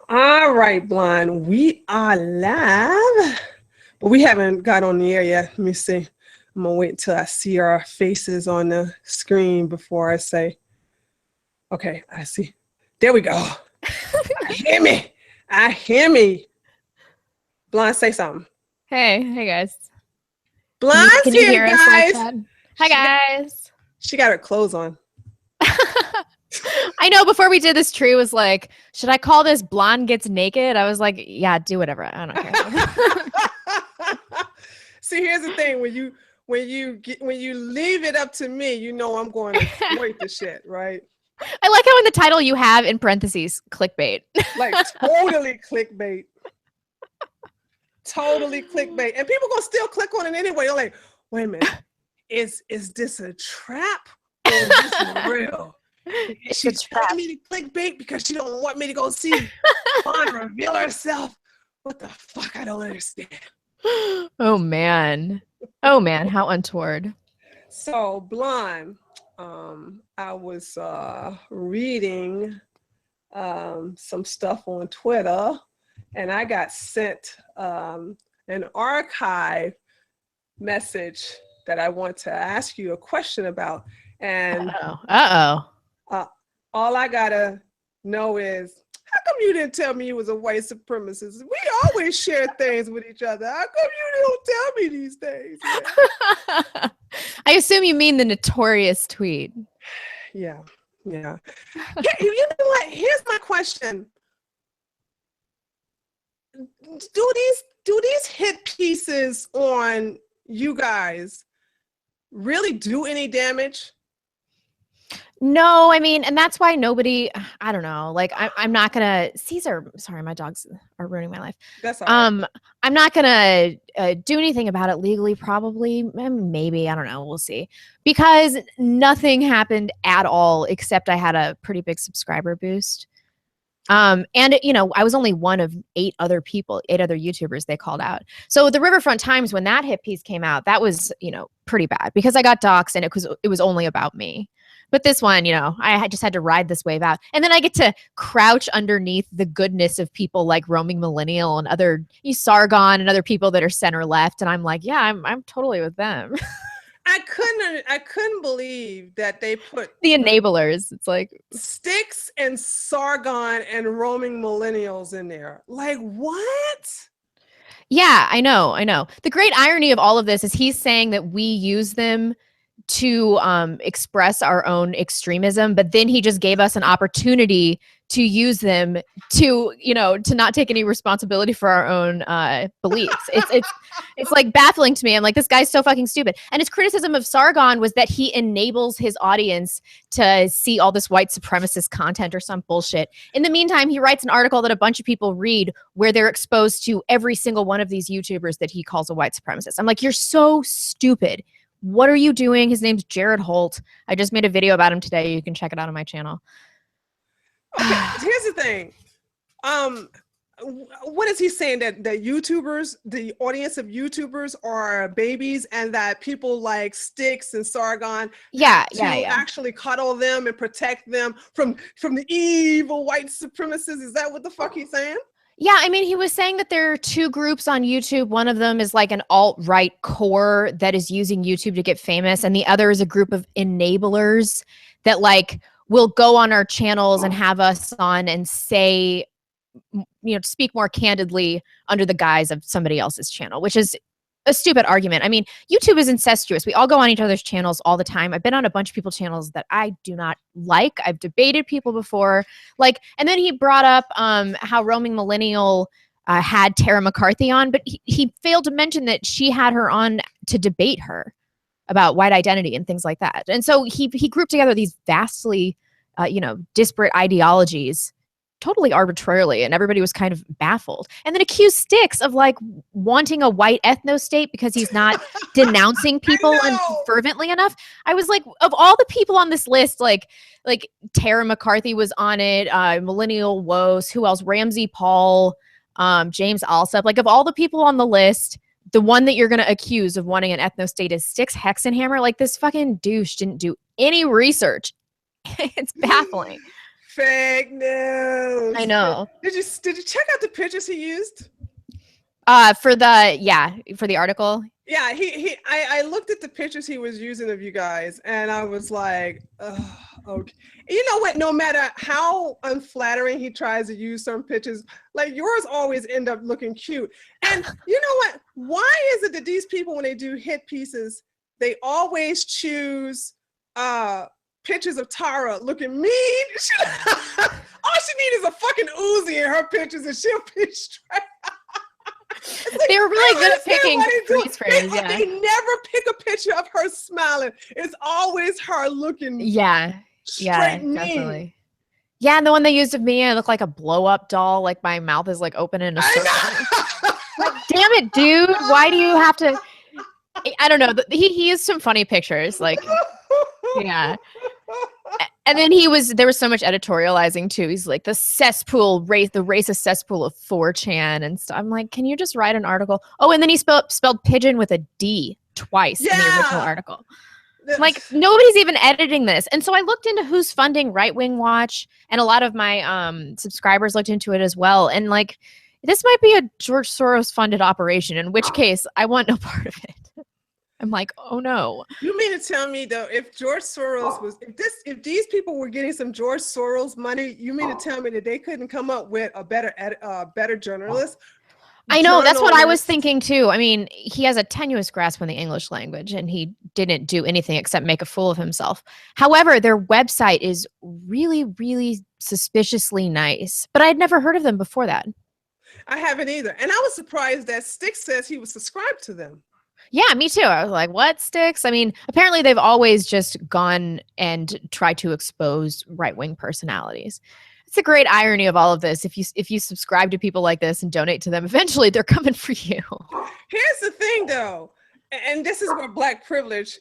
All right, Blind, we are live, but we haven't got on the air yet. Let me see. I'm gonna wait until I see our faces on the screen before I say, okay, I see. There we go. I hear me. I hear me. Blind, say something. Hey guys. Blind's Can you here, hear us, guys. Hi, guys. She got her clothes on. I know before we did this, Tree was like, should I call this Blonde Gets Naked? I was like, yeah, do whatever. I don't care. See, here's the thing. When you leave it up to me, you know I'm going to exploit the shit, right? I like how in the title you have in parentheses, clickbait. Like totally clickbait. Totally clickbait. And people gonna still click on it anyway. They're like, wait a minute, is this a trap or is this real? She's telling me to clickbait because she don't want me to go see Blonde reveal herself. What the fuck? I don't understand. Oh man, how untoward. So Blonde, I was reading some stuff on Twitter, and I got sent an archive message that I want to ask you a question about. And all I gotta know is, how come you didn't tell me you was a white supremacist? We always share things with each other. How come you don't tell me these things? I assume you mean the notorious tweet. Yeah. You know what? Here's my question. Do these hit pieces on you guys really do any damage? No, I mean, and that's why nobody, I don't know, like I'm not gonna, Caesar, sorry, my dogs are ruining my life. That's all right. I'm not gonna do anything about it legally, probably, maybe, I don't know, we'll see. Because nothing happened at all, except I had a pretty big subscriber boost. And you know, I was only one of 8 other YouTubers they called out. So the Riverfront Times, when that hit piece came out, that was, you know, pretty bad because I got doxxed and it was only about me. But this one, you know, I just had to ride this wave out. And then I get to crouch underneath the goodness of people like Roaming Millennial and other Sargon and other people that are center left. And I'm like, yeah, I'm totally with them. I couldn't believe that they put the enablers. It's like Sticks and Sargon and Roaming Millennials in there. Like, what? Yeah, I know. The great irony of all of this is he's saying that we use them to express our own extremism, but then he just gave us an opportunity to use them to, you know, to not take any responsibility for our own beliefs. It's like baffling to me. I'm like, this guy's so fucking stupid. And his criticism of Sargon was that he enables his audience to see all this white supremacist content or some bullshit. In the meantime, he writes an article that a bunch of people read where they're exposed to every single one of these YouTubers that he calls a white supremacist. I'm like, you're so stupid. What are you doing? His name's Jared Holt. I just made a video about him today. You can check it out on my channel. Okay, here's the thing. What is he saying? That YouTubers, the audience of YouTubers are babies, and that people like Sticks and Sargon actually cuddle them and protect them from the evil white supremacists? Is that what the fuck he's saying? Yeah, I mean, he was saying that there are 2 groups on YouTube. One of them is like an alt-right core that is using YouTube to get famous, and the other is a group of enablers that like will go on our channels and have us on and say, you know, speak more candidly under the guise of somebody else's channel, which is a stupid argument. I mean, YouTube is incestuous. We all go on each other's channels all the time. I've been on a bunch of people's channels that I do not like. I've debated people before. Like, and then he brought up how Roaming Millennial had Tara McCarthy on, but he failed to mention that she had her on to debate her about white identity and things like that. And so he grouped together these vastly, you know, disparate ideologies totally arbitrarily, and everybody was kind of baffled. And then accused Sticks of like wanting a white ethno state because he's not denouncing people fervently enough. I was like, of all the people on this list, like Tara McCarthy was on it, Millennial Woes, who else? Ramsey Paul, James Alsop. Like, of all the people on the list, the one that you're going to accuse of wanting an ethno state is Sticks Hexenhammer. Like, this fucking douche didn't do any research. It's baffling. Fake news. I know. Did you check out the pictures he used? For the article. Yeah, I looked at the pictures he was using of you guys, and I was like, oh, okay. You know what? No matter how unflattering he tries to use some pictures, like yours always end up looking cute. And you know what? Why is it that these people, when they do hit pieces, they always choose pictures of Tara looking mean? All she needs is a fucking Uzi in her pictures, and she'll be straight. Like, they were really good at picking freeze frames. They never pick a picture of her smiling. It's always her looking straight mean. Definitely. Yeah, and the one they used of me, I look like a blow-up doll. Like my mouth is like open in a circle. Like, damn it, dude! Why do you have to? I don't know. He used some funny pictures. Like, yeah. And then there was so much editorializing too. He's like the racist cesspool of 4chan and stuff. I'm like, can you just write an article? Oh, and then he spelled pigeon with a D twice in the original article. Like, nobody's even editing this. And so I looked into who's funding Right Wing Watch, and a lot of my subscribers looked into it as well. And like, this might be a George Soros funded operation, in which case I want no part of it. I'm like, oh no. You mean to tell me though, if George Soros was, if these people were getting some George Soros money, you mean to tell me that they couldn't come up with a better journalist? I know, that's what I was thinking too. I mean, he has a tenuous grasp on the English language, and he didn't do anything except make a fool of himself. However, their website is really, really suspiciously nice, but I'd never heard of them before that. I haven't either. And I was surprised that Styx says he was subscribed to them. Yeah, me too. I was like, what, Styx? I mean, apparently they've always just gone and tried to expose right-wing personalities. It's a great irony of all of this. If you subscribe to people like this and donate to them, eventually they're coming for you. Here's the thing though, and this is where black privilege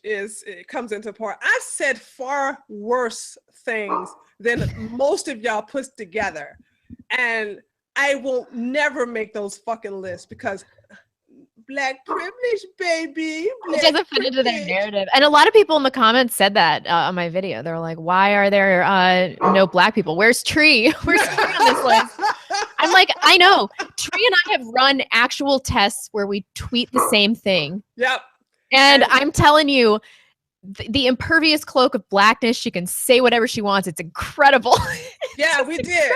comes into part. I've said far worse things than most of y'all put together. And I will never make those fucking lists because black privilege, baby. It doesn't fit into their narrative. And a lot of people in the comments said that on my video. They're like, why are there no black people? Where's Tree? Where's Tree on this list? I'm like, I know. Tree and I have run actual tests where we tweet the same thing. Yep. And I'm telling you, the impervious cloak of blackness, she can say whatever she wants. It's incredible. Yeah, we did.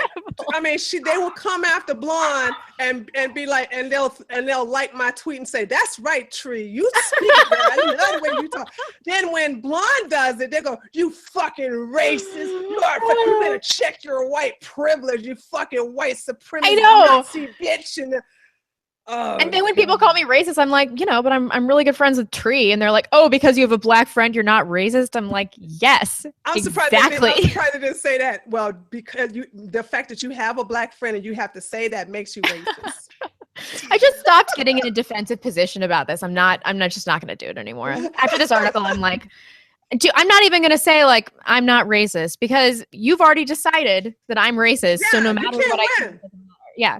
I mean, they will come after Blonde and be like, and they'll like my tweet and say, "That's right, Tree. You speak, girl. I love the way you talk." Then when Blonde does it, they go, "You fucking racist. You better check your white privilege. You fucking white supremacist Nazi bitch." And then when people call me racist, I'm like, but I'm really good friends with Tree, and they're like, oh, because you have a black friend, you're not racist. I'm like, yes, I'm surprised they didn't say that. Well, because the fact that you have a black friend and you have to say that makes you racist. I just stopped getting in a defensive position about this. I'm just not going to do it anymore. After this article, I'm like, I'm not even going to say like I'm not racist because you've already decided that I'm racist. So no matter what I do, yeah.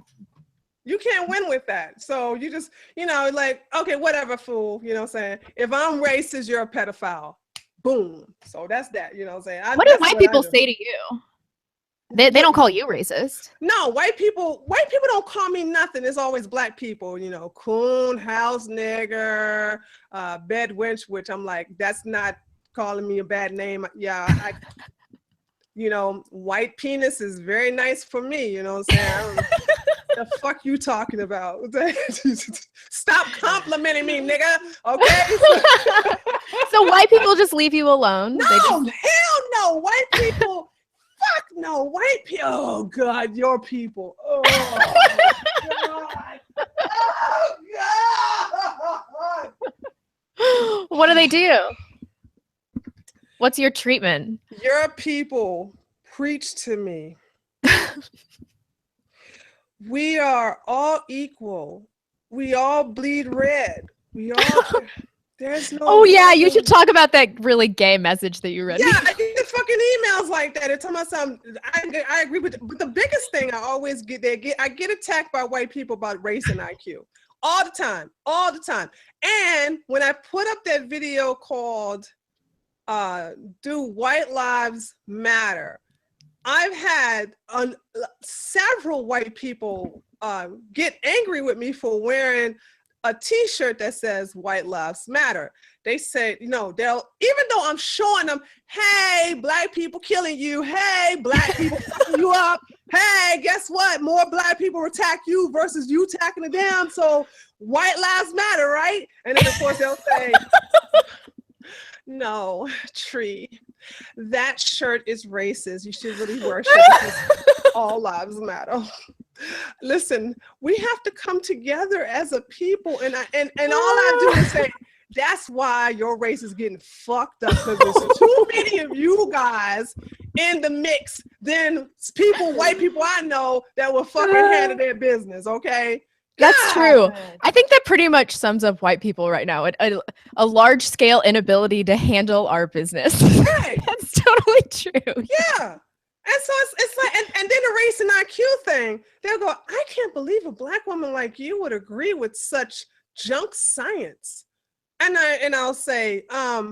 You can't win with that. So you just, like, okay, whatever, fool. You know what I'm saying? If I'm racist, you're a pedophile. Boom. So that's that. You know what I'm saying? What do white people say to you? They don't call you racist. No, white people don't call me nothing. It's always black people, coon, house nigger, bed wench, which I'm like, that's not calling me a bad name. Yeah, white penis is very nice for me. You know what I'm saying? The fuck you talking about? Stop complimenting me, nigga. Okay. So white people just leave you alone? No, hell no. White people. Fuck no. White people. Oh God, your people. Oh God. Oh God. What do they do? What's your treatment? Your people preach to me. We are all equal. We all bleed red. There's no. Oh yeah, you should talk about that really gay message that you read. Yeah, I get fucking emails like that. It's almost I agree with it. But the biggest thing I always I get attacked by white people about race and IQ all the time. And when I put up that video called "Do White Lives Matter," I've had several white people get angry with me for wearing a t-shirt that says white lives matter. They say, you know, they'll, even though I'm showing them, hey, black people killing you, hey, black people fucking you up, hey, guess what, more black people attack you versus you attacking them, so white lives matter, right? And then of course they'll say, no, Tree, that shirt is racist. You should really wear a shirt that says all lives matter. Listen, we have to come together as a people, and all I do is say, that's why your race is getting fucked up, because there's too many of you guys in the mix than people, white people I know, that will fucking handle their business, okay? That's true. I think that pretty much sums up white people right now. A large scale inability to handle our business. Right. That's totally true. Yeah. And so it's like, and then the race and IQ thing, they'll go, I can't believe a black woman like you would agree with such junk science. And I'll say,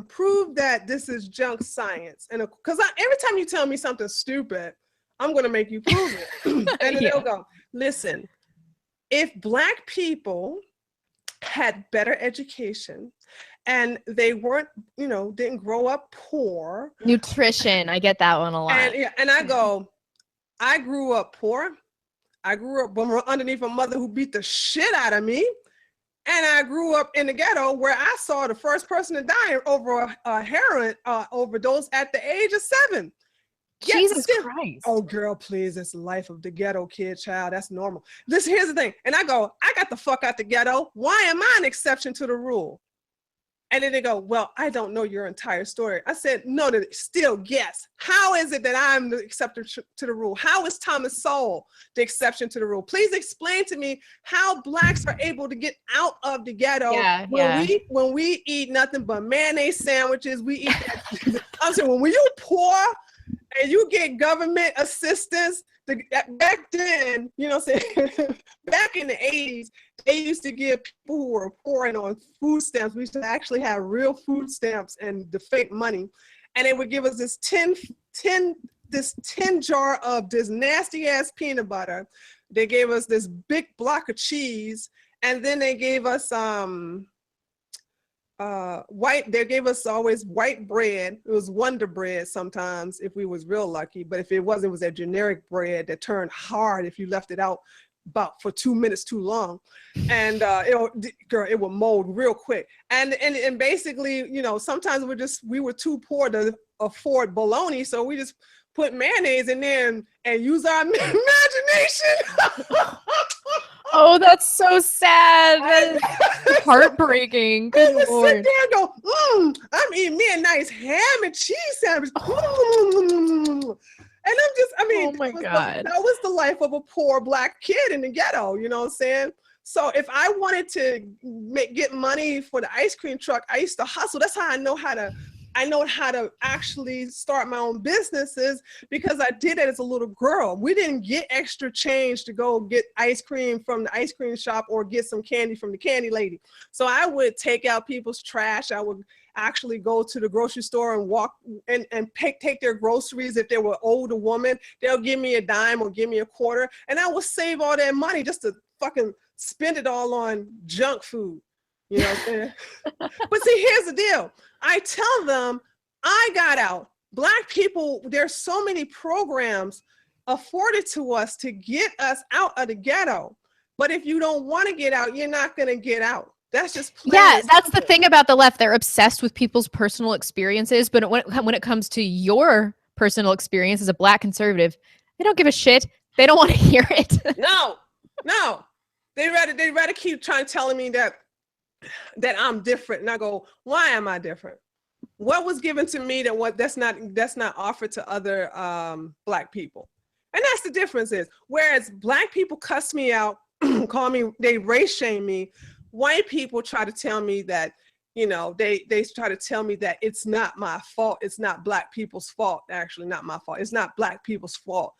prove that this is junk science. And because every time you tell me something stupid, I'm going to make you prove it. And then they'll go, listen, if black people had better education and they weren't, you know, didn't grow up poor. Nutrition, I get that one a lot. And I go, I grew up poor. I grew up underneath a mother who beat the shit out of me. And I grew up in the ghetto where I saw the first person to die over a heroin overdose at the age of 7. Jesus Christ. Oh, girl, please. It's the life of the ghetto kid, child. That's normal. Here's the thing. And I go, I got the fuck out the ghetto. Why am I an exception to the rule? And then they go, well, I don't know your entire story. I said, no, still guess. How is it that I'm the exception to the rule? How is Thomas Sowell the exception to the rule? Please explain to me how blacks are able to get out of the ghetto when we eat nothing but mayonnaise sandwiches. We eat that. I'm saying, when you poor and you get government assistance, back then, you know what I'm saying, back in the 80s, they used to give people who were poor and on food stamps. We used to actually have real food stamps and the fake money. And they would give us this 10 jar of this nasty ass peanut butter. They gave us this big block of cheese. And then they gave us they gave us always white bread. It was Wonder Bread sometimes if we was real lucky, but if it wasn't, it was that generic bread that turned hard if you left it out about for 2 minutes too long. And it would mold real quick. And basically, you know, sometimes we were too poor to afford bologna, so we just put mayonnaise in there and use our imagination. Oh, that's so sad. That is heartbreaking. Good Lord. Sit there and go, I'm eating me a nice ham and cheese sandwich. And oh my God. That was the life of a poor black kid in the ghetto, you know what I'm saying? So if I wanted to get money for the ice cream truck, I used to hustle. That's how I know how to actually start my own businesses, because I did it as a little girl. We didn't get extra change to go get ice cream from the ice cream shop or get some candy from the candy lady. So I would take out people's trash. I would actually go to the grocery store and walk and take their groceries. If they were older woman, they'll give me a dime or give me a quarter, and I would save all that money just to fucking spend it all on junk food. You know what I'm saying? But see, here's the deal. I tell them, I got out. Black people, there's so many programs afforded to us to get us out of the ghetto. But if you don't want to get out, you're not going to get out. That's just that's the thing about the left. They're obsessed with people's personal experiences. But when it comes to your personal experience as a black conservative, they don't give a shit. They don't want to hear it. No. They rather keep trying to telling me that I'm different. And I go, why am I different? What was given to me that's not offered to other black people? And that's the difference is, whereas black people cuss me out, call me, they race shame me, white people try to tell me that, you know, they try to tell me that it's not my fault. It's not black people's fault. Actually, not my fault. It's not black people's fault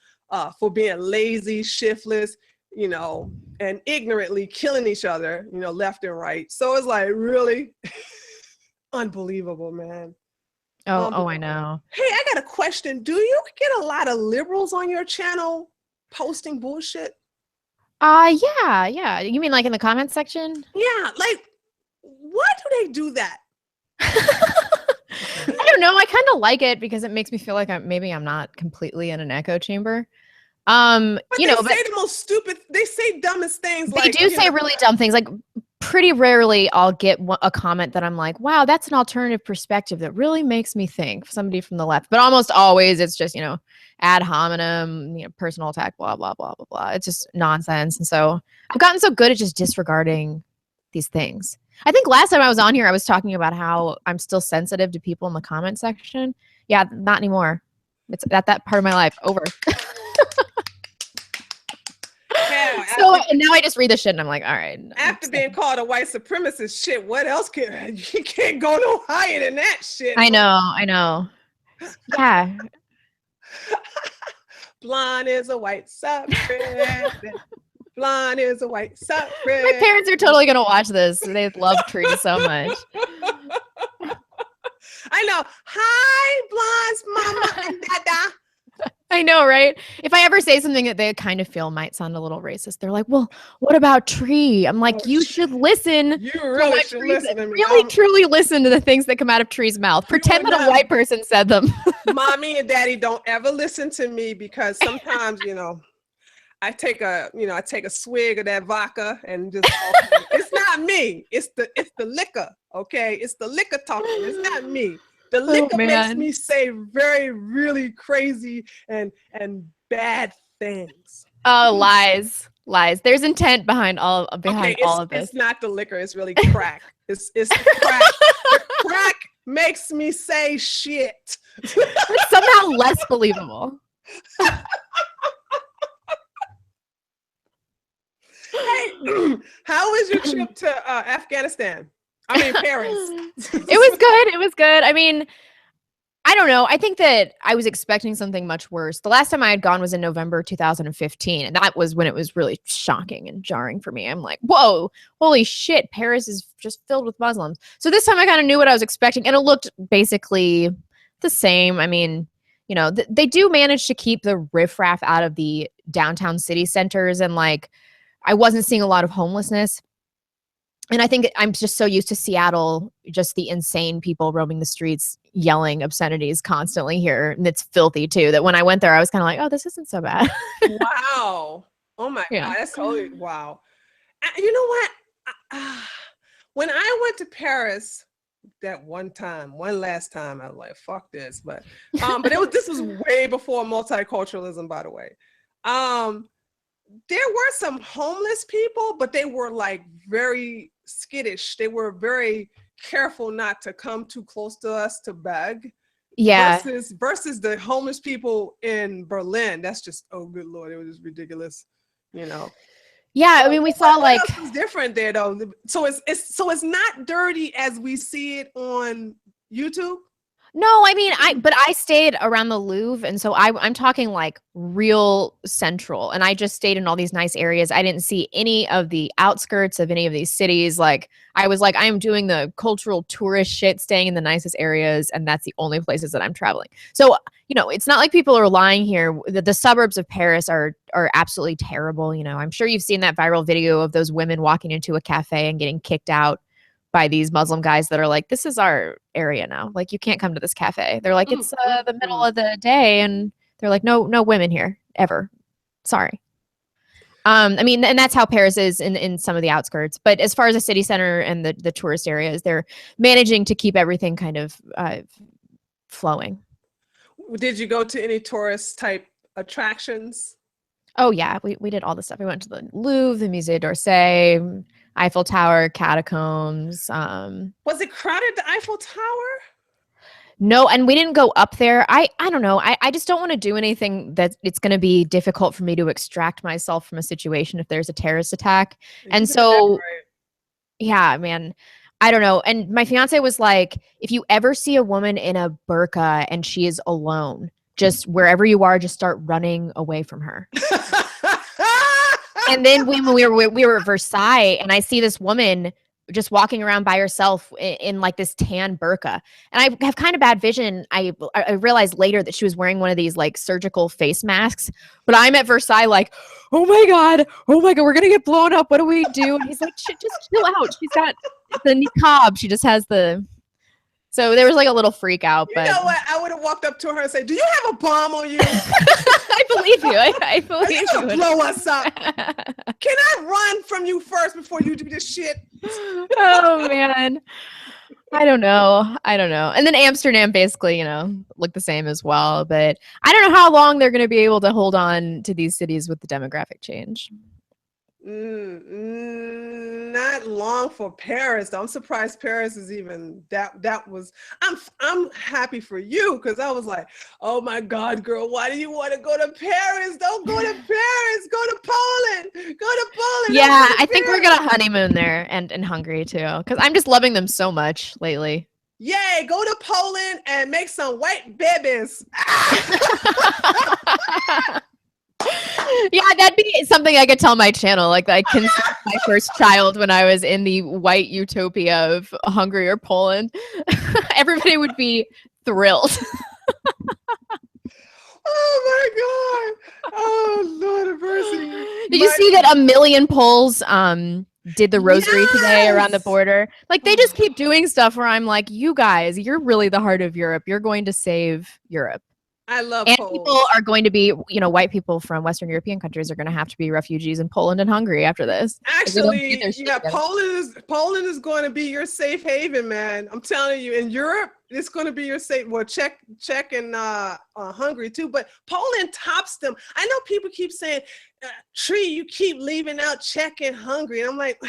for being lazy, shiftless, you know, and ignorantly killing each other, you know, left and right. So it's like really unbelievable, man. Oh, I know. Hey, I got a question. Do you get a lot of liberals on your channel posting bullshit? Yeah. You mean like in the comments section? Yeah, like, why do they do that? I don't know. I kind of like it because it makes me feel like maybe I'm not completely in an echo chamber. But You they know, say the most stupid, they say dumbest things. they Like, do say really dumb things. Like pretty rarely I'll get a comment that I'm like, wow, that's an alternative perspective that really makes me think. Somebody from the left, but almost always it's just, ad hominem, personal attack, blah, blah, blah, blah, blah. It's just nonsense. And so I've gotten so good at just disregarding these things. I think last time I was on here, I was talking about how I'm still sensitive to people in the comment section. Yeah, not anymore. It's at that part of my life over. hell, And now I just read the shit and I'm like, all right. After being called a white supremacist, shit, what else you can't go no higher than that shit. I know. Yeah. Blonde is a white supremacist. Blonde is a white supremacist. My parents are totally gonna watch this. They love Tree so much. I know. Hi, Blonde's mama and dada. I know, right? If I ever say something that they kind of feel might sound a little racist, they're like, well, what about Tree? I'm like, you should listen. You really should listen to me. Really, truly listen to the things that come out of Tree's mouth. Pretend that a white person said them. Mommy and daddy don't ever listen to me because sometimes, I take a swig of that vodka and just it's not me. It's the liquor, okay? It's the liquor talking. It's not me. The liquor makes me say very, really crazy and bad things. Oh, lies. There's intent behind all of this. It's not the liquor. It's really crack. It's crack. Crack makes me say shit. It's somehow less believable. Hey, how was your trip to Afghanistan? I mean, Paris. It was good. I mean, I don't know. I think that I was expecting something much worse. The last time I had gone was in November 2015, and that was when it was really shocking and jarring for me. I'm like, whoa, holy shit, Paris is just filled with Muslims. So this time I kind of knew what I was expecting, and it looked basically the same. I mean, they do manage to keep the riffraff out of the downtown city centers, and like, I wasn't seeing a lot of homelessness. And I think I'm just so used to Seattle, just the insane people roaming the streets, yelling obscenities constantly here. And it's filthy too, that when I went there, I was kind of like, oh, this isn't so bad. Wow. Oh my God. That's totally, wow. You know what? When I went to Paris that one last time, I was like, fuck this. But this was way before multiculturalism, by the way. There were some homeless people, but they were like very skittish. They were very careful not to come too close to us to beg. Yeah. Versus the homeless people in Berlin. That's just, oh good Lord, it was just ridiculous, Yeah, I mean, we saw like what else was different there though. So it's not dirty as we see it on YouTube. No, I mean, I stayed around the Louvre, and so I'm talking like real central, and I just stayed in all these nice areas. I didn't see any of the outskirts of any of these cities. Like, I was like, I am doing the cultural tourist shit, staying in the nicest areas, and that's the only places that I'm traveling. So, it's not like people are lying here. The suburbs of Paris are absolutely terrible. I'm sure you've seen that viral video of those women walking into a cafe and getting kicked out by these Muslim guys that are like, this is our area now. Like, you can't come to this cafe. They're like, it's the middle of the day. And they're like, no women here ever. Sorry. I mean, and that's how Paris is in some of the outskirts. But as far as the city center and the tourist areas, they're managing to keep everything kind of flowing. Did you go to any tourist type attractions? Oh, yeah. We did all the stuff. We went to the Louvre, the Musée d'Orsay, Eiffel Tower, catacombs. Was it crowded, the Eiffel Tower? No, and we didn't go up there. I don't know. I just don't want to do anything that it's going to be difficult for me to extract myself from a situation if there's a terrorist attack. And so, yeah, man, I don't know. And my fiance was like, if you ever see a woman in a burqa and she is alone, just wherever you are, just start running away from her. And then when we were at Versailles, and I see this woman just walking around by herself in like this tan burqa. And I have kind of bad vision. I realized later that she was wearing one of these like surgical face masks. But I'm at Versailles like, oh my God, we're going to get blown up. What do we do? And he's like, just chill out. She's got the niqab. She just has the... So there was like a little freak out. But you know what? I would have walked up to her and said, do you have a bomb on you? I believe you. I believe you. Blow us up. Can I run from you first before you do this shit? Oh, man. I don't know. And then Amsterdam basically, looked the same as well. But I don't know how long they're going to be able to hold on to these cities with the demographic change. Not long for Paris, though. I'm surprised Paris is even that was. I'm happy for you, because I was like, oh my God, girl, why do you want to go to Paris? Don't go to Paris. Go to Poland. Yeah, I think we're gonna honeymoon there and in Hungary too, because I'm just loving them so much lately. Yay, go to Poland and make some white babies. Yeah, that'd be something I could tell my channel. Like, I conceived my first child when I was in the white utopia of Hungary or Poland. Everybody would be thrilled. Oh my God! Oh Lord of mercy! Did you see that 1 million Poles did the rosary today around the border? Like, they just keep doing stuff where I'm like, you guys, you're really the heart of Europe. You're going to save Europe. I love and Poles. People are going to be, white people from Western European countries are going to have to be refugees in Poland and Hungary after this. Actually, yeah, Poland is going to be your safe haven, man. I'm telling you, in Europe, it's going to be your safe. Well, Czech and Hungary too, but Poland tops them. I know people keep saying, Tree, you keep leaving out Czech and Hungary, and I'm like,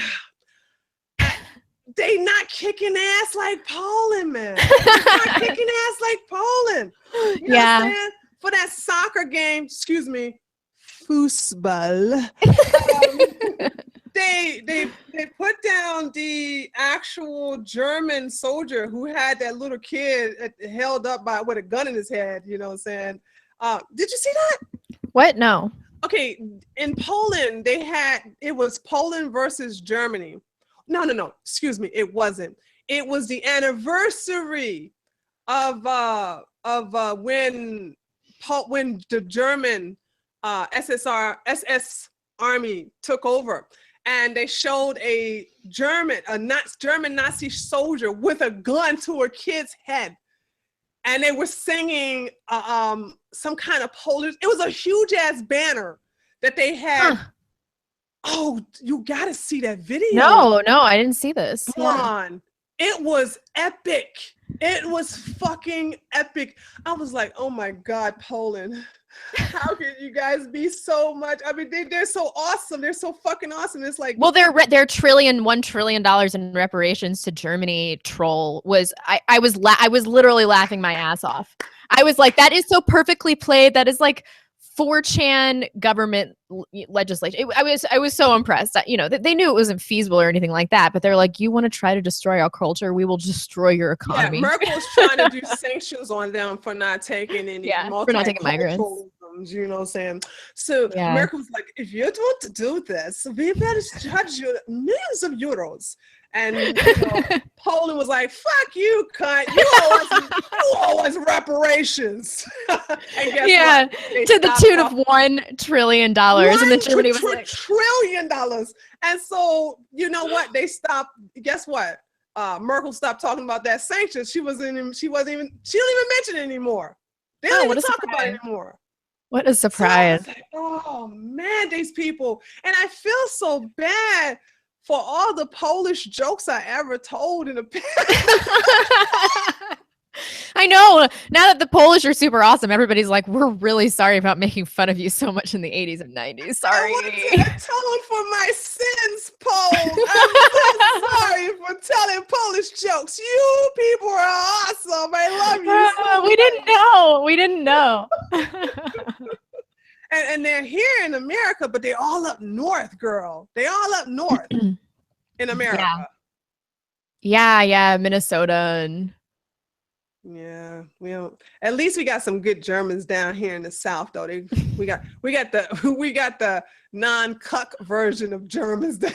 they not kicking ass like Poland, man. They're not kicking ass like Poland. You know what I'm saying? For that soccer game, excuse me, foosball. They put down the actual German soldier who had that little kid held up with a gun in his head. You know what I'm saying? Did you see that? What? No. Okay, in Poland, it was Poland versus Germany. No. Excuse me. It wasn't. It was the anniversary of when the German SS army took over, and they showed a German Nazi soldier with a gun to a kid's head, and they were singing some kind of Polish. It was a huge ass banner that they had. Huh. Oh, you gotta see that video. No, I didn't see this. Come on. It was epic. It was fucking epic. I was like, oh my God, Poland. How can you guys be so much? I mean, they're so awesome. They're so fucking awesome. It's like, well, their $1 trillion in reparations to Germany troll was, I was literally laughing my ass off. I was like, that is so perfectly played. That is like 4chan government legislation. I was so impressed. They knew it wasn't feasible or anything like that, but they're like, you want to try to destroy our culture? We will destroy your economy. Yeah, Merkel's trying to do sanctions on them for not taking any for not taking migrants. You know what I'm saying? So Merkel's like, if you want to do this, we better charge you millions of euros. And Poland was like, fuck you, cunt. You owe us reparations. And guess what? To the tune of $1 trillion. And then Germany was like, $1 trillion. And so, you know what? They stopped. Guess what? Merkel stopped talking about that sanctions. She don't even mention it anymore. They don't even talk about it anymore. What a surprise. So like, oh man, these people. And I feel so bad for all the Polish jokes I ever told in the past. I know. Now that the Polish are super awesome, everybody's like, we're really sorry about making fun of you so much in the 80s and 90s. Sorry. I want to atone for my sins, Poles. I'm so sorry for telling Polish jokes. You people are awesome. I love you so We didn't know. And they're here in America, but they're all up north, girl. They all up north in America. Yeah, Minnesota and yeah, at least we got some good Germans down here in the South, though. We got the non-cuck version of Germans down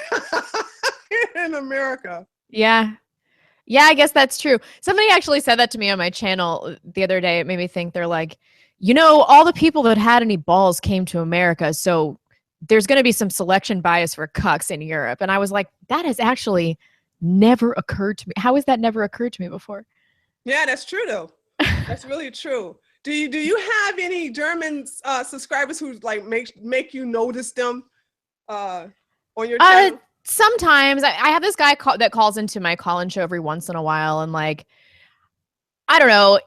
here in America. Yeah. Yeah, I guess that's true. Somebody actually said that to me on my channel the other day. It made me think. They're like, all the people that had any balls came to America, so there's going to be some selection bias for cucks in Europe. And I was like, that has actually never occurred to me. How has that never occurred to me before? Yeah, that's true though. That's really true. Do you have any German subscribers who like make you notice them on your channel? Sometimes I have this guy that calls into my call-in show every once in a while, and like, I don't know,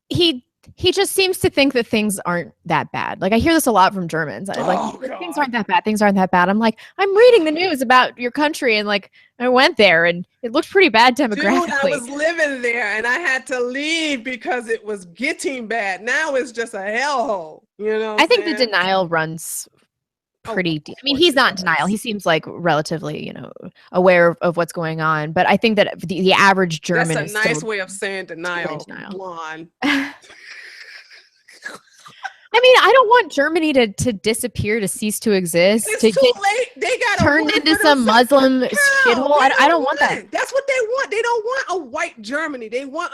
he just seems to think that things aren't that bad. Like I hear this a lot from Germans. Things aren't that bad. Things aren't that bad. I'm like, I'm reading the news about your country, and like I went there and it looked pretty bad demographically. Dude, I was living there and I had to leave because it was getting bad. Now it's just a hellhole. I think the denial runs pretty deep. I mean, he's not in denial. He seems like relatively, aware of what's going on. But I think that the average German That's a nice way of saying denial. Blonde. I mean, I don't want Germany to disappear, to cease to exist. It's to too late. They got turned into some Muslim shithole. I don't want that. That's what they want. They don't want a white Germany. They want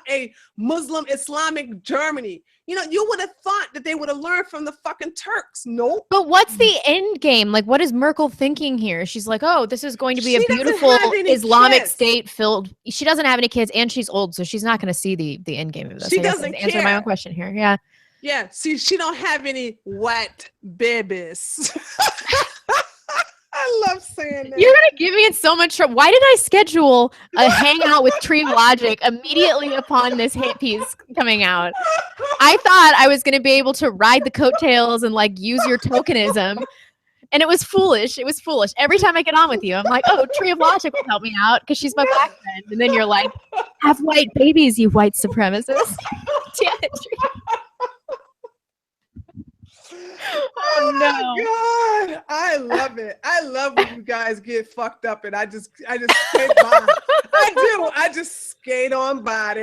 a Muslim Islamic Germany. You would have thought that they would have learned from the fucking Turks. Nope. But what's the end game? Like, what is Merkel thinking here? She's like, oh, this is going to be a beautiful Islamic state filled. She doesn't have any kids and she's old, so she's not going to see the end game of this. She doesn't care. Answer my own question here. Yeah. Yeah, see, she don't have any white babies. I love saying that. You're gonna give me in so much trouble. Why did I schedule a hangout with Tree Logic immediately upon this hit piece coming out? I thought I was gonna be able to ride the coattails and like use your tokenism. And it was foolish. It was foolish. Every time I get on with you, I'm like, oh, Tree of Logic will help me out because she's my black friend. And then you're like, have white babies, you white supremacist. Damn it, Tree. Oh no! God, I love it. I love when you guys get fucked up, and I just skate by. I do. I just skate on by.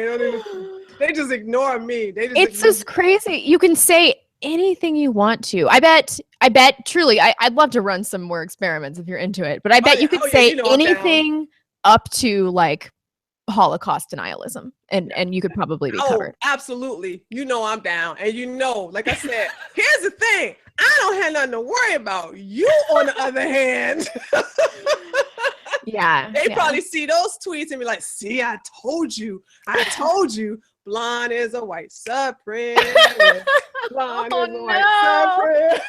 They just ignore me. It's just crazy. You can say anything you want to. I bet. Truly, I'd love to run some more experiments if you're into it. But I bet you could say anything up to like Holocaust denialism, and you could probably be covered. Absolutely. I'm down. And like I said, here's the thing. I don't have nothing to worry about. You, on the other hand, yeah, they probably see those tweets and be like, see, I told you, blonde is a white supremacist. Blonde is a white supremacist.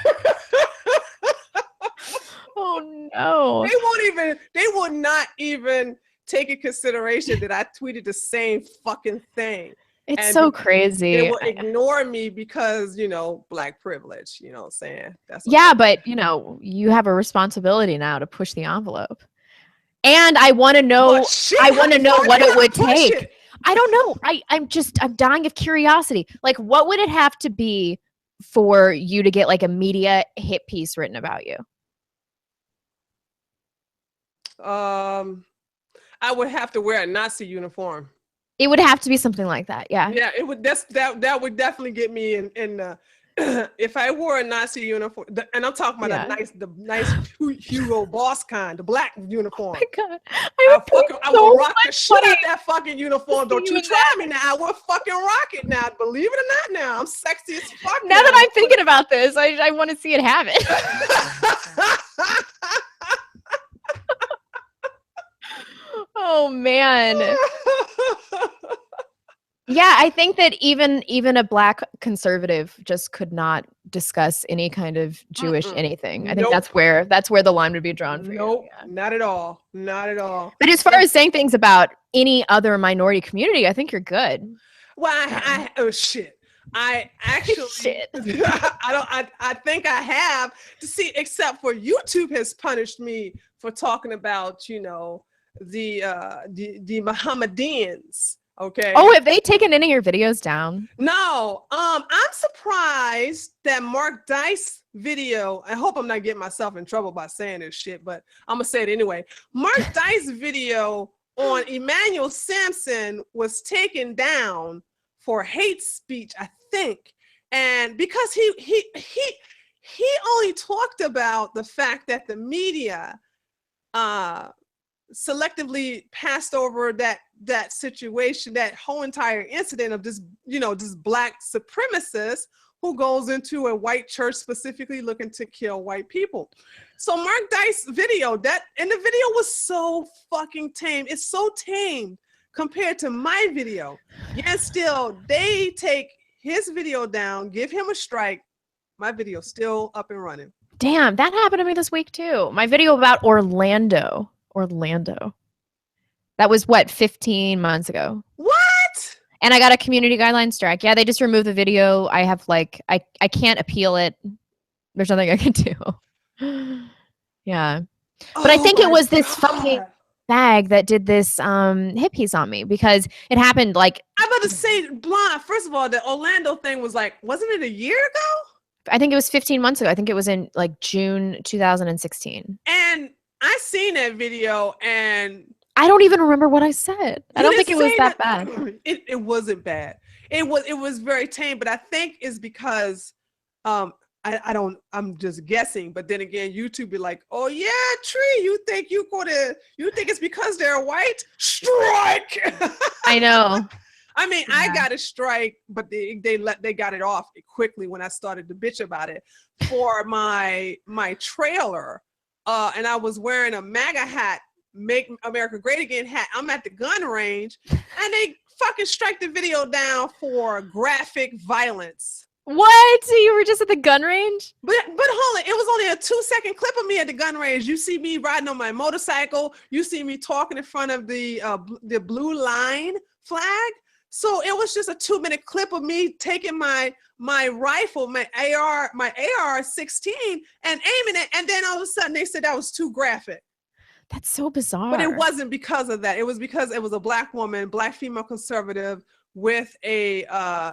Oh no. They would not even take in consideration that I tweeted the same fucking thing. It's so crazy. They will ignore me because, black privilege, you know what I'm saying? But you have a responsibility now to push the envelope. And I want to know what it would take. I don't know. I'm dying of curiosity. Like, what would it have to be for you to get like a media hit piece written about you? I would have to wear a Nazi uniform. It would have to be something like that. Yeah. Yeah, it would. That would definitely get me in. If I wore a Nazi uniform, and I'm talking about the nice Hugo Boss kind, the black uniform. Oh my God. I will rock the shit out of that fucking uniform. Don't you try me now. I will fucking rock it now. Believe it or not, now I'm sexy as fuck. Now that I'm thinking about this, I want to see it happen. Oh man. Yeah, I think that even a black conservative just could not discuss any kind of Jewish anything. I think that's where the line would be drawn for you. Yeah. Not at all. Not at all. But as far as saying things about any other minority community, I think you're good. Well, I actually I think I have to see, except for YouTube has punished me for talking about, the Mohammedans. Okay. Oh, have they taken any of your videos down? No. I'm surprised that Mark Dice video. I hope I'm not getting myself in trouble by saying this shit, but I'm gonna say it anyway. Mark Dice video on Emmanuel Sampson was taken down for hate speech, I think, and because he only talked about the fact that the media selectively passed over that situation, that whole entire incident of this, this black supremacist who goes into a white church specifically looking to kill white people. So Mark Dice's video, and the video was so fucking tame. It's so tame compared to my video. Yet still, they take his video down, give him a strike. My video's still up and running. Damn, that happened to me this week too. My video about Orlando. That was 15 months ago. What? And I got a community guideline strike. Yeah, they just removed the video. I have I can't appeal it. There's nothing I can do. Yeah. But I think it was this fucking bag that did this hit piece on me because it happened like I'm about to say, Blonde, first of all, the Orlando thing was wasn't it a year ago? I think it was 15 months ago. I think it was in June 2016. And I seen that video and I don't even remember what I said. I don't think it was that bad. It wasn't bad. It was very tame, but I think it's because I'm just guessing, but then again, YouTube be like, oh yeah, Tree, you think it's because they're white? Strike. I know. I mean, yeah. I got a strike, but they got it off quickly when I started to bitch about it for my trailer. And I was wearing a MAGA hat, Make America Great Again hat. I'm at the gun range, and they fucking strike the video down for graphic violence. What? You were just at the gun range? But hold on, it was only a 2-second clip of me at the gun range. You see me riding on my motorcycle. You see me talking in front of the blue line flag. So it was just a 2-minute clip of me taking my rifle, my AR-16, and aiming it. And then all of a sudden they said that was too graphic. That's so bizarre. But it wasn't because of that. It was because it was a black woman, black female conservative with a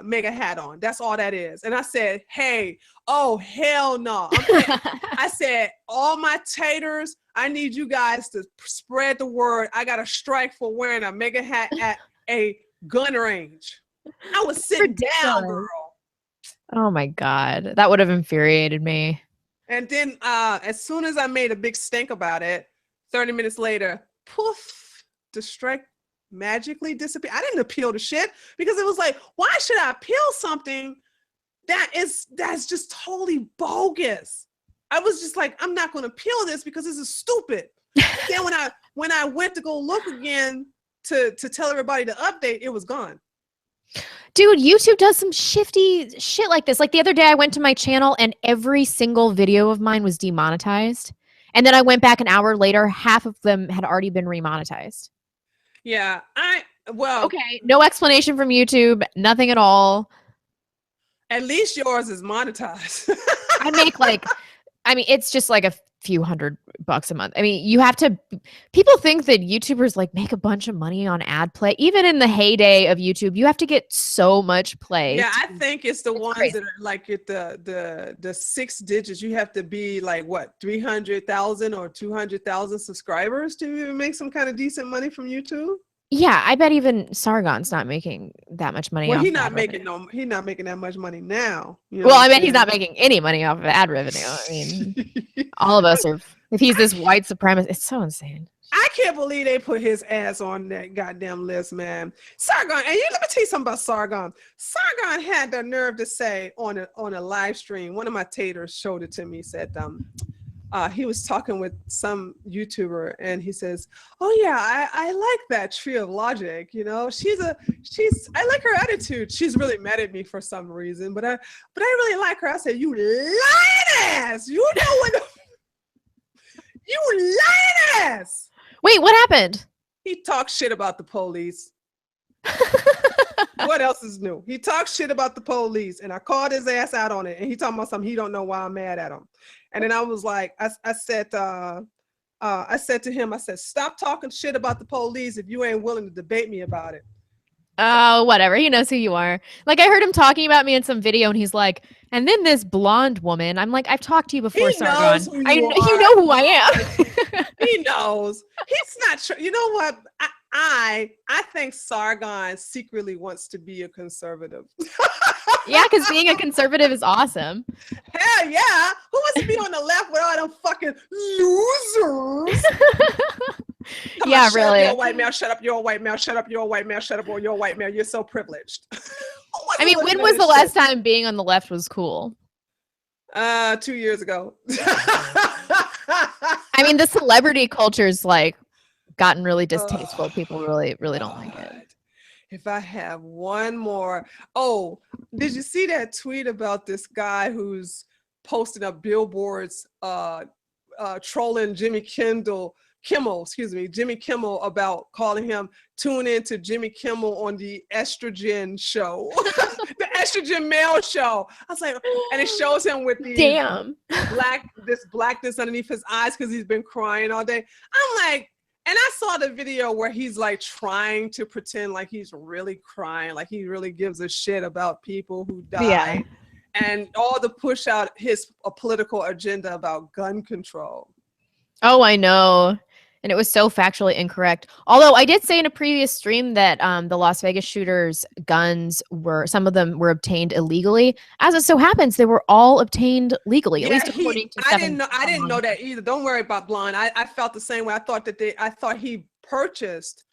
MAGA hat on. That's all that is. And I said, hey, oh, hell no. I said, all my taters, I need you guys to spread the word. I got a strike for wearing a MAGA hat at a gun range. I was sitting down, girl. Oh my God. That would have infuriated me. And then as soon as I made a big stink about it, 30 minutes later, poof, the strike magically disappeared. I didn't appeal the shit because it was like, why should I appeal something that's just totally bogus? I was just like, I'm not going to appeal this because this is stupid. Then when I went to go look again to tell everybody to update, it was gone. Dude, YouTube does some shifty shit like this. Like the other day I went to my channel and every single video of mine was demonetized. And then I went back an hour later, half of them had already been remonetized. Yeah, okay, no explanation from YouTube, nothing at all. At least yours is monetized. I make it's just like a few $100 a month. I mean, people think that YouTubers make a bunch of money on ad play. Even in the heyday of YouTube, you have to get so much play. Yeah, I think it's ones crazy. That are at the 6 digits. You have to be 300,000 or 200,000 subscribers to even make some kind of decent money from YouTube. Yeah, I bet even Sargon's not making that much money. Well, he's not making that much money now. Well, I mean, he's not making any money off of ad revenue. I mean, all of us are. If he's this white supremacist, it's so insane. I can't believe they put his ass on that goddamn list, man. Sargon, and let me tell you something about Sargon. Sargon had the nerve to say on a live stream. One of my taters showed it to me. Said he was talking with some YouTuber and he says, oh yeah, I like that Tree of Logic. I like her attitude. She's really mad at me for some reason, but I really like her. I said, you lying ass. You know what? You lying ass. Wait, what happened? He talked shit about the police. What else is new? He talked shit about the police and I called his ass out on it and he talking about something he don't know why I'm mad at him. And then I was like, I said to him, I said, stop talking shit about the police if you ain't willing to debate me about it. Oh, whatever. He knows who you are. I heard him talking about me in some video and he's like, and then this blonde woman. I'm like, I've talked to you before, Sargon. You know who I am. He knows. He's not sure. You know what? I think Sargon secretly wants to be a conservative. Yeah, because being a conservative is awesome. Hell yeah. Who wants to be on the left with all them fucking losers? Yeah, Yeah, shut up, you're a really. white male, shut up, you're a white male, shut up, you're a white male, shut up, or you're a white male. You're so privileged. I mean, when was the last time being on the left was cool? 2 years ago. I mean, the celebrity culture's like gotten really distasteful. People really, really don't like it. If I have one more. Oh, did you see that tweet about this guy who's posting up billboards trolling Jimmy Kimmel, Jimmy Kimmel, about calling him tune in to Jimmy Kimmel on the estrogen show, the estrogen male show. I was like, and it shows him with the blackness underneath his eyes because he's been crying all day. I'm like, and I saw the video where he's like trying to pretend like he's really crying, like he really gives a shit about people who died. Yeah. And all to push out his political agenda about gun control. Oh, I know. And it was so factually incorrect. Although I did say in a previous stream that the Las Vegas shooters' guns some of them were obtained illegally. As it so happens, they were all obtained legally, at least according to I didn't know that either. Don't worry about Blonde. I felt the same way. I thought he purchased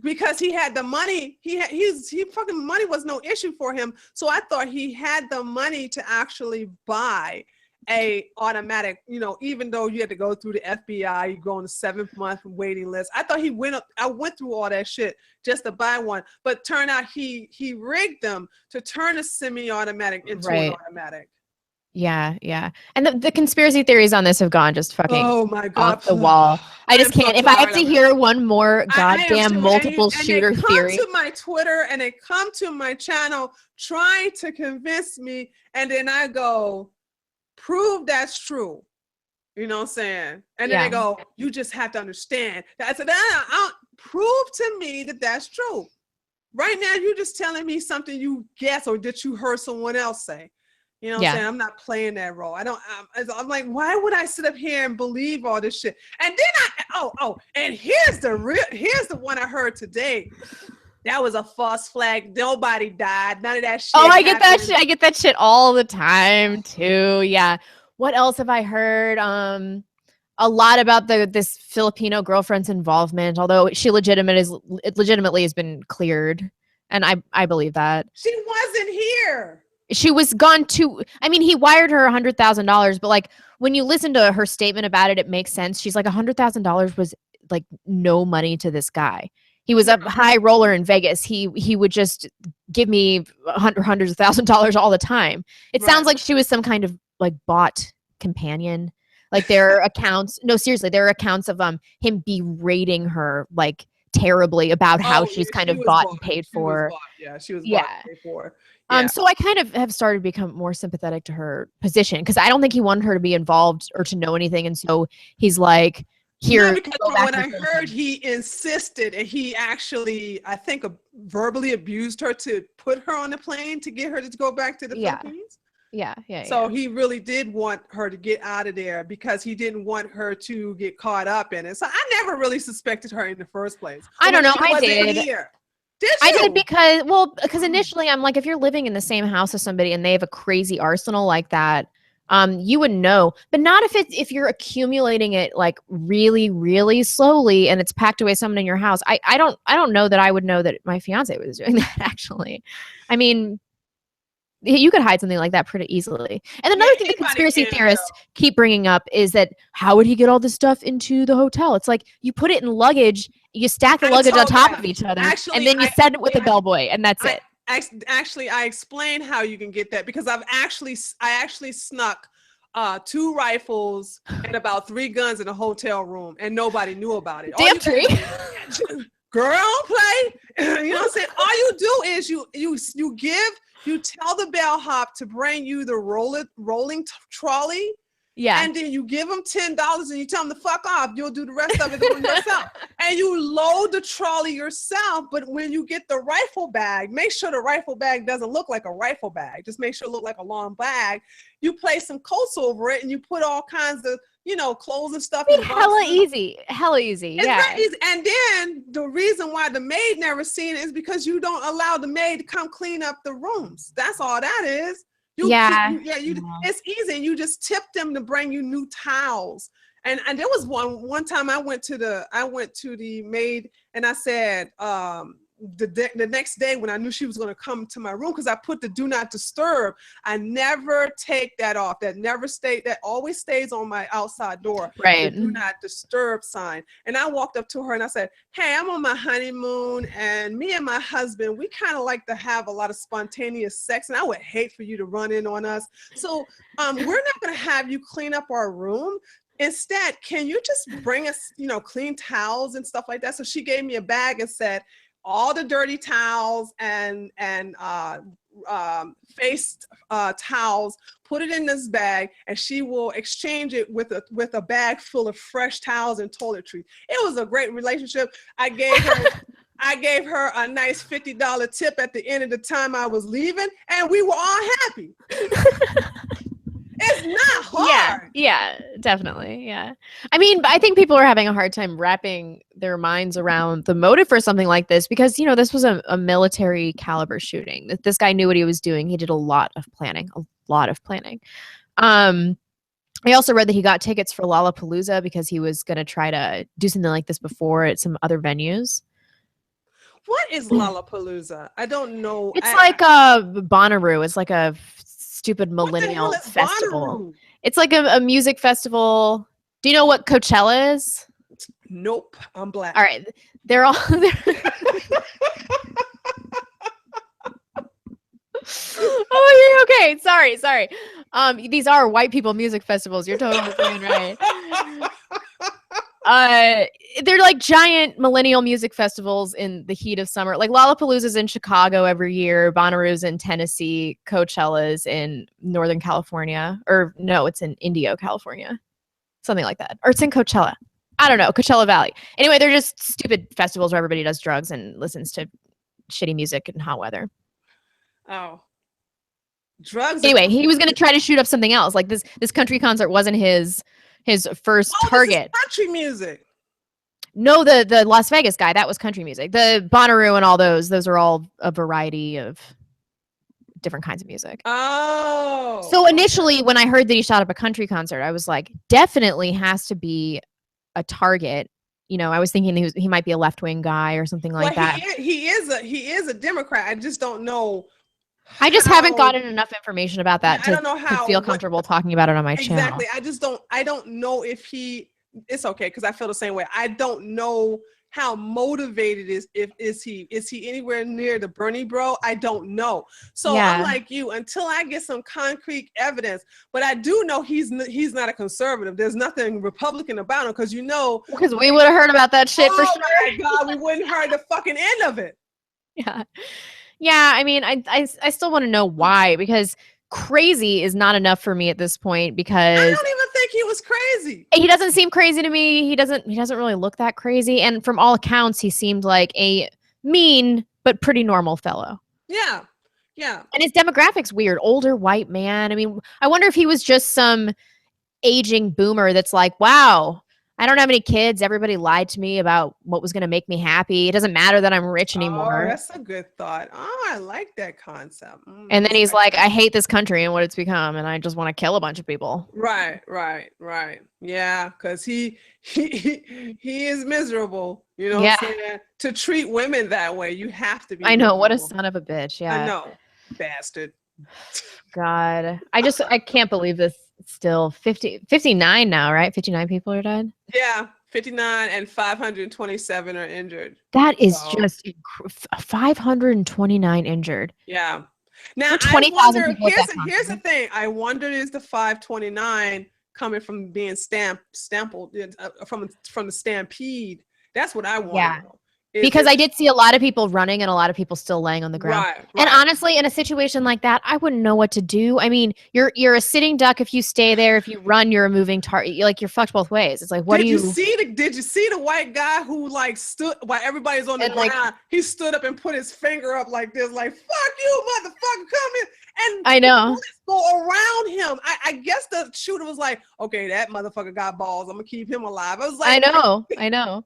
because he had the money. He fucking money was no issue for him. So I thought he had the money to actually buy a automatic, even though you had to go through the FBI, you go on the 7th month waiting list. I thought I went through all that shit just to buy one, but turned out he rigged them to turn a semi-automatic into an automatic. Yeah, yeah. And the conspiracy theories on this have gone just fucking off the wall. I just can't. If I have to hear one more goddamn multiple shooter theory. They come to my Twitter and they come to my channel trying to convince me, and then I go, prove that's true. You know what I'm saying? And then they go, you just have to understand. I said, prove to me that that's true. Right now, you're just telling me something you guess or that you heard someone else say. You know what I'm saying? I'm not playing that role. I'm like, why would I sit up here and believe all this shit? And then and here's the one I heard today. That was a false flag. Nobody died. None of that shit. Oh, I get that shit. I get that shit all the time too. Yeah. What else have I heard? A lot about this Filipino girlfriend's involvement, although she legitimately has been cleared, and I believe that. She wasn't here. She was gone to. I mean, he wired her $100,000, but like when you listen to her statement about it, it makes sense. She's like, $100,000 was like no money to this guy. He was a high roller in Vegas. He would just give me hundreds of $1,000s all the time. It sounds like she was some kind of like bot companion. Like there are accounts. No, seriously, there are accounts of him berating her like terribly about how she's kind of bought and paid for. Yeah, she was bought and paid for. Yeah. So I kind of have started to become more sympathetic to her position because I don't think he wanted her to be involved or to know anything, and so he's like, here. Because from what I heard, he insisted, and he actually, I think, verbally abused her to put her on the plane to get her to go back to the Philippines. Yeah. So he really did want her to get out of there because he didn't want her to get caught up in it. So I never really suspected her in the first place. I don't know. I did. Did you? I did because initially I'm like, if you're living in the same house as somebody and they have a crazy arsenal like that, you would know, but not if you're accumulating it like really, really slowly and it's packed away someone in your house. I don't know that I would know that my fiance was doing that actually. I mean, you could hide something like that pretty easily. And another thing the conspiracy theorists keep bringing up is that how would he get all this stuff into the hotel? It's like you put it in luggage, you stack the luggage on top of each other, and then you send it with a bellboy, and that's it. Actually, I explained how you can get that because I actually snuck 2 rifles and about 3 guns in a hotel room, and nobody knew about it. Damn tree. Girl, don't play. You know what I'm saying? All you do is you tell the bellhop to bring you the rolling trolley. Yeah. And then you give them $10 and you tell them to fuck off. You'll do the rest of it yourself. And you load the trolley yourself. But when you get the rifle bag, make sure the rifle bag doesn't look like a rifle bag. Just make sure it look like a long bag. You place some coats over it and you put all kinds of, clothes and stuff. Hella easy. It's very easy. And then the reason why the maid never seen it is because you don't allow the maid to come clean up the rooms. That's all that is. It's easy. And you just tip them to bring you new towels And there was one time I went to the maid and I said, the next day when I knew she was going to come to my room, because I put the do not disturb, I never take that off. That always stays on my outside door. Right. The do not disturb sign. And I walked up to her and I said, hey, I'm on my honeymoon and me and my husband, we kind of like to have a lot of spontaneous sex and I would hate for you to run in on us. So we're not going to have you clean up our room. Instead, can you just bring us, clean towels and stuff like that? So she gave me a bag and said, all the dirty towels and face towels, put it in this bag, and she will exchange it with a bag full of fresh towels and toiletries. It was a great relationship. I gave her a nice $50 tip at the end of the time I was leaving, and we were all happy. It's not hard. Yeah, definitely. Yeah. I mean, I think people are having a hard time wrapping their minds around the motive for something like this because, this was a military caliber shooting. This guy knew what he was doing. He did a lot of planning. I also read that he got tickets for Lollapalooza because he was going to try to do something like this before at some other venues. What is Lollapalooza? I don't know. It's like Bonnaroo. It's like a stupid millennial festival. Bonnaroo? It's like a music festival. Do you know what Coachella is? Nope, I'm black. All right, they're all. Oh, you're okay. Sorry. These are white people music festivals. You're totally saying right. They're like giant millennial music festivals in the heat of summer. Like Lollapalooza's in Chicago every year, Bonnaroo's in Tennessee, Coachella's in Northern California, or no, it's in Indio, California, something like that, or it's in Coachella. I don't know, Coachella Valley. Anyway, they're just stupid festivals where everybody does drugs and listens to shitty music in hot weather. Oh, drugs. Anyway, he was gonna try to shoot up something else. Like this country concert wasn't his first target. This is country music. No, the Las Vegas guy, that was country music. The Bonnaroo and all those are all a variety of different kinds of music. Oh. So initially when I heard that he shot up a country concert, I was like, definitely has to be a target. I was thinking he might be a left-wing guy or something like that. He is a Democrat. I just don't know. I just haven't gotten enough information about that to feel comfortable talking about it on my channel. Exactly. I don't know if it's okay because I feel the same way. I don't know how motivated is he anywhere near the Bernie bro? I don't know. So yeah. I'm like you until I get some concrete evidence. But I do know he's not a conservative. There's nothing Republican about him because because we would have heard about that shit for sure. Oh my God, we wouldn't heard the fucking end of it. Yeah. Yeah, I mean, I still want to know why, because crazy is not enough for me at this point because I don't even think he was crazy. He doesn't seem crazy to me. He doesn't really look that crazy. And from all accounts, he seemed like a mean but pretty normal fellow. Yeah. Yeah. And his demographics weird. Older white man. I mean, I wonder if he was just some aging boomer that's like, wow, I don't have any kids. Everybody lied to me about what was going to make me happy. It doesn't matter that I'm rich anymore. Oh, that's a good thought. Oh, I like that concept. And then he's like, I hate this country and what it's become, and I just want to kill a bunch of people. Right. Yeah, because he is miserable. You know what I'm saying? To treat women that way, you have to be. I know. miserable. What a son of a bitch. Yeah. I know. Bastard. God. I can't believe this. Still 59 now, right? 59 people are dead. Yeah, 59 and 527 are injured. That is just 529 injured. Yeah. Now 20,000 people. Here's the thing. I wonder is the 529 coming from being sampled from the stampede? That's what I want. Yeah. Because I did see a lot of people running and a lot of people still laying on the ground. Right. And honestly, in a situation like that, I wouldn't know what to do. I mean, you're a sitting duck if you stay there. If you run, you're a moving target. You're fucked both ways. It's like, did you see the white guy who stood while everybody's on the ground? He stood up and put his finger up like this, like, fuck you, motherfucker, come here. And I know. Go around him. I guess the shooter was like, okay, that motherfucker got balls. I'm gonna keep him alive. I was like, I know.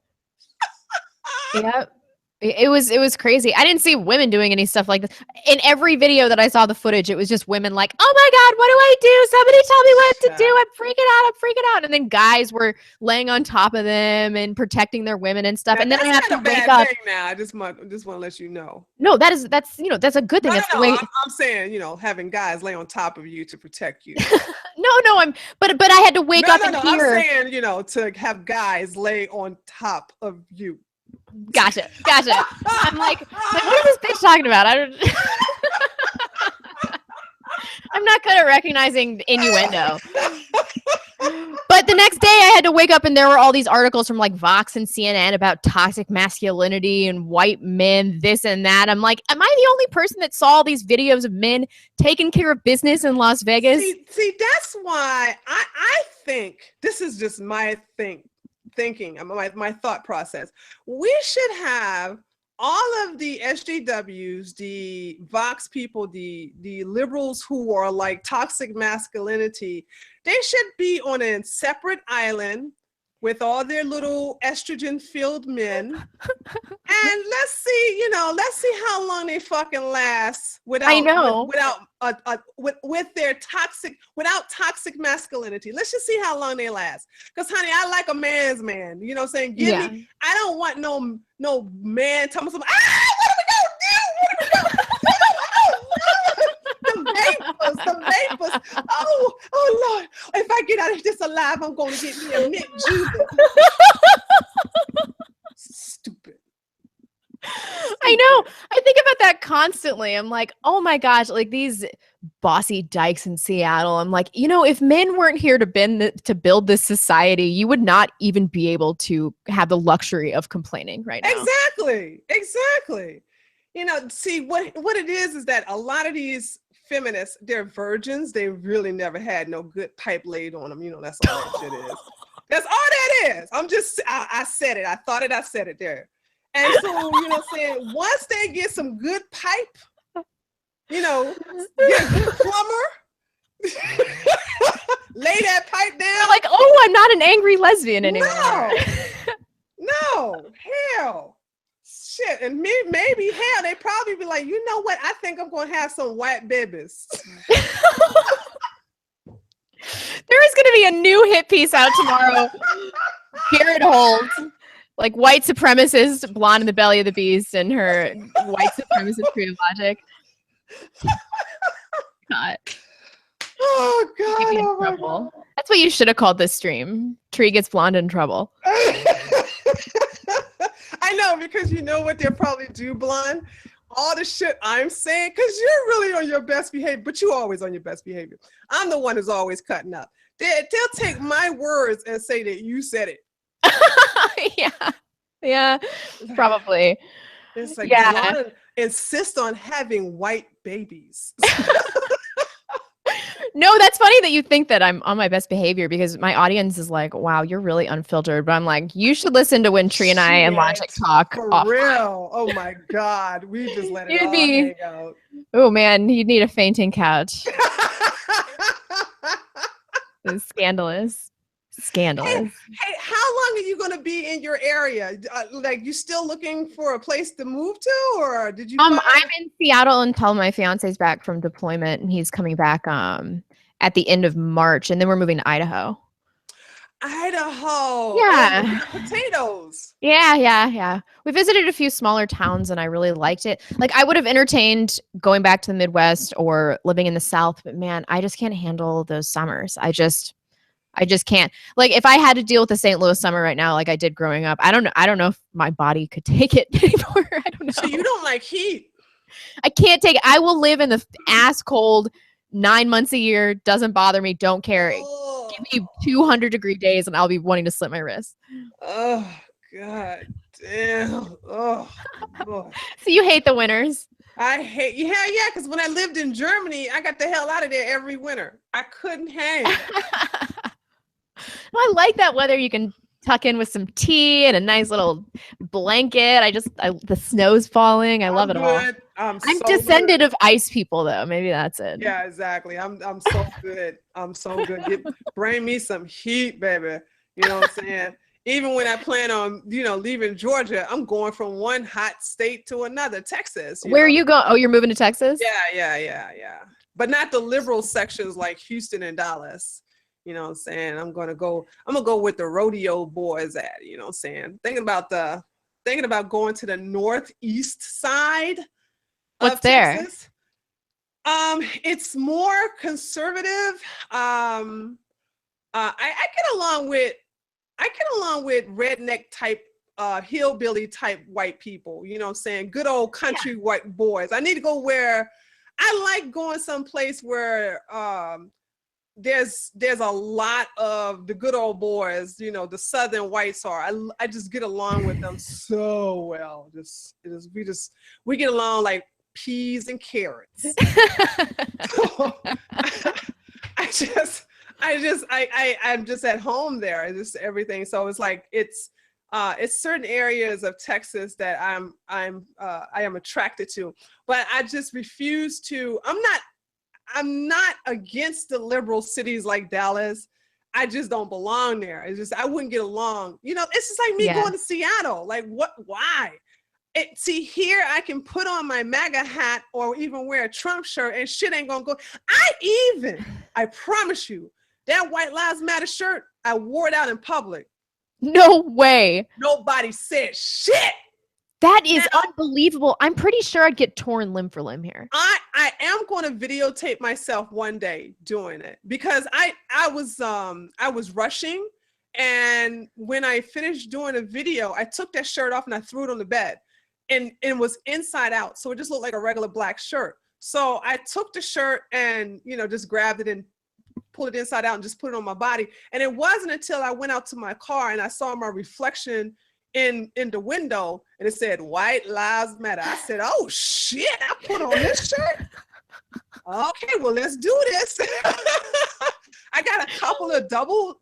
It was crazy. I didn't see women doing any stuff like this. In every video that I saw the footage, it was just women like, "Oh my God, what do I do? Somebody tell me what to do. I'm freaking out." And then guys were laying on top of them and protecting their women and stuff. Now, and then I that's have to not a wake bad up. thing now. I just want to let you know. No, that's that's a good thing. No, That's the no, way. I'm saying, having guys lay on top of you to protect you. No, but I had to wake up and hear. I'm saying, to have guys lay on top of you. Gotcha. I'm like, what is this bitch talking about? I don't. I'm not good at recognizing innuendo. But the next day I had to wake up and there were all these articles from like Vox and CNN about toxic masculinity and white men, this and that. I'm like, am I the only person that saw these videos of men taking care of business in Las Vegas? See, that's why I think this is just my thinking, my thought process. We should have all of the SJWs, the Vox people, the liberals who are like toxic masculinity, they should be on a separate island with all their little estrogen filled men. And let's see how long they fucking last without toxic masculinity. Let's just see how long they last. Because honey, I like a man's man. You know what I'm saying? I don't want no man telling me something. What are we gonna do? The vapors. Oh Lord. If I get out of this alive, I'm gonna get me a mint juice. Stupid. I know. I think about that constantly. I'm like, oh my gosh, like these bossy dykes in Seattle. I'm like, if men weren't here to build this society, you would not even be able to have the luxury of complaining right now. Exactly. See what it is that a lot of these feminists, they're virgins. They really never had no good pipe laid on them. That's all that shit is. That's all that is. I said it. I thought it. I said it there. And so, once they get some good pipe, get a good plumber, lay that pipe down. They're like, oh, I'm not an angry lesbian anymore. No, hell. Shit, and maybe hell, they probably be like, you know what? I think I'm gonna have some white babies. There is gonna be a new hit piece out tomorrow. Garrett Holt, like white supremacist, blonde in the belly of the beast, and her white supremacist creative logic. God. Oh God! Oh my God. That's what you should have called this stream. Tree gets blonde in trouble. I know, because you know what they'll probably do, blonde? All the shit I'm saying, because you're really on your best behavior, but you're always on your best behavior. I'm the one who's always cutting up. They'll take my words and say that you said it. Yeah, probably. It's like, blonde insist on having white babies. No, that's funny that you think that I'm on my best behavior, because my audience is like, wow, you're really unfiltered. But I'm like, you should listen to when Tree and I and Logic talk. For real. Oh my God. We just let it all hang out. Oh man, you'd need a fainting couch. It's scandalous. Hey, how long are you going to be in your area? You still looking for a place to move to, or did you? I'm in Seattle until my fiance's back from deployment, and he's coming back at the end of March, and then we're moving to Idaho. Yeah. Potatoes. Yeah. We visited a few smaller towns and I really liked it. Like, I would have entertained going back to the Midwest or living in the South, but man, I just can't handle those summers. I just can't. Like, if I had to deal with the St. Louis summer right now, like I did growing up, I don't know if my body could take it anymore. I don't know. So you don't like heat? I can't take it. I will live in the ass cold 9 months a year. Doesn't bother me. Don't care. Oh. Give me 200-degree days and I'll be wanting to slit my wrist. Oh, God damn. Oh, boy. So you hate the winters? I hate, yeah, because when I lived in Germany, I got the hell out of there every winter. I couldn't hang. I like that weather. You can tuck in with some tea and a nice little blanket. The snow's falling. I love it all. I'm so descended of ice people, though. Maybe that's it. Yeah, exactly. I'm so good. I'm so good. Bring me some heat, baby. You know what I'm saying? Even when I plan on, leaving Georgia, I'm going from one hot state to another, Texas. Where are you going? Oh, you're moving to Texas? Yeah. But not the liberal sections like Houston and Dallas. You know what I'm saying? I'm gonna go with the rodeo boys at, you know what I'm saying? Thinking about going to the northeast side What's of there? Texas. It's more conservative. I get along with redneck type, hillbilly type white people, you know what I'm saying? Good old country white boys. I need to go where I like going someplace where there's a lot of the good old boys, the Southern whites are. I just get along with them so well. We get along like peas and carrots. I'm just at home there. It's just everything. So it's like it's certain areas of Texas that I am attracted to, but I just refuse to. I'm not against the liberal cities like Dallas. I just don't belong there. It's just I wouldn't get along. It's just like me going to Seattle. Like what? Why? See, here I can put on my MAGA hat or even wear a Trump shirt and shit ain't gonna go. I promise you, that White Lives Matter shirt, I wore it out in public. No way. Nobody said shit. That is unbelievable. I'm pretty sure I'd get torn limb for limb here. I am going to videotape myself one day doing it because I was rushing, and when I finished doing a video, I took that shirt off and I threw it on the bed, and it was inside out, so it just looked like a regular black shirt. So I took the shirt and just grabbed it and pulled it inside out and just put it on my body. And it wasn't until I went out to my car and I saw my reflection in the window and it said White Lives Matter. I said, oh shit, I put on this shirt. Okay, well, let's do this. I got a couple of double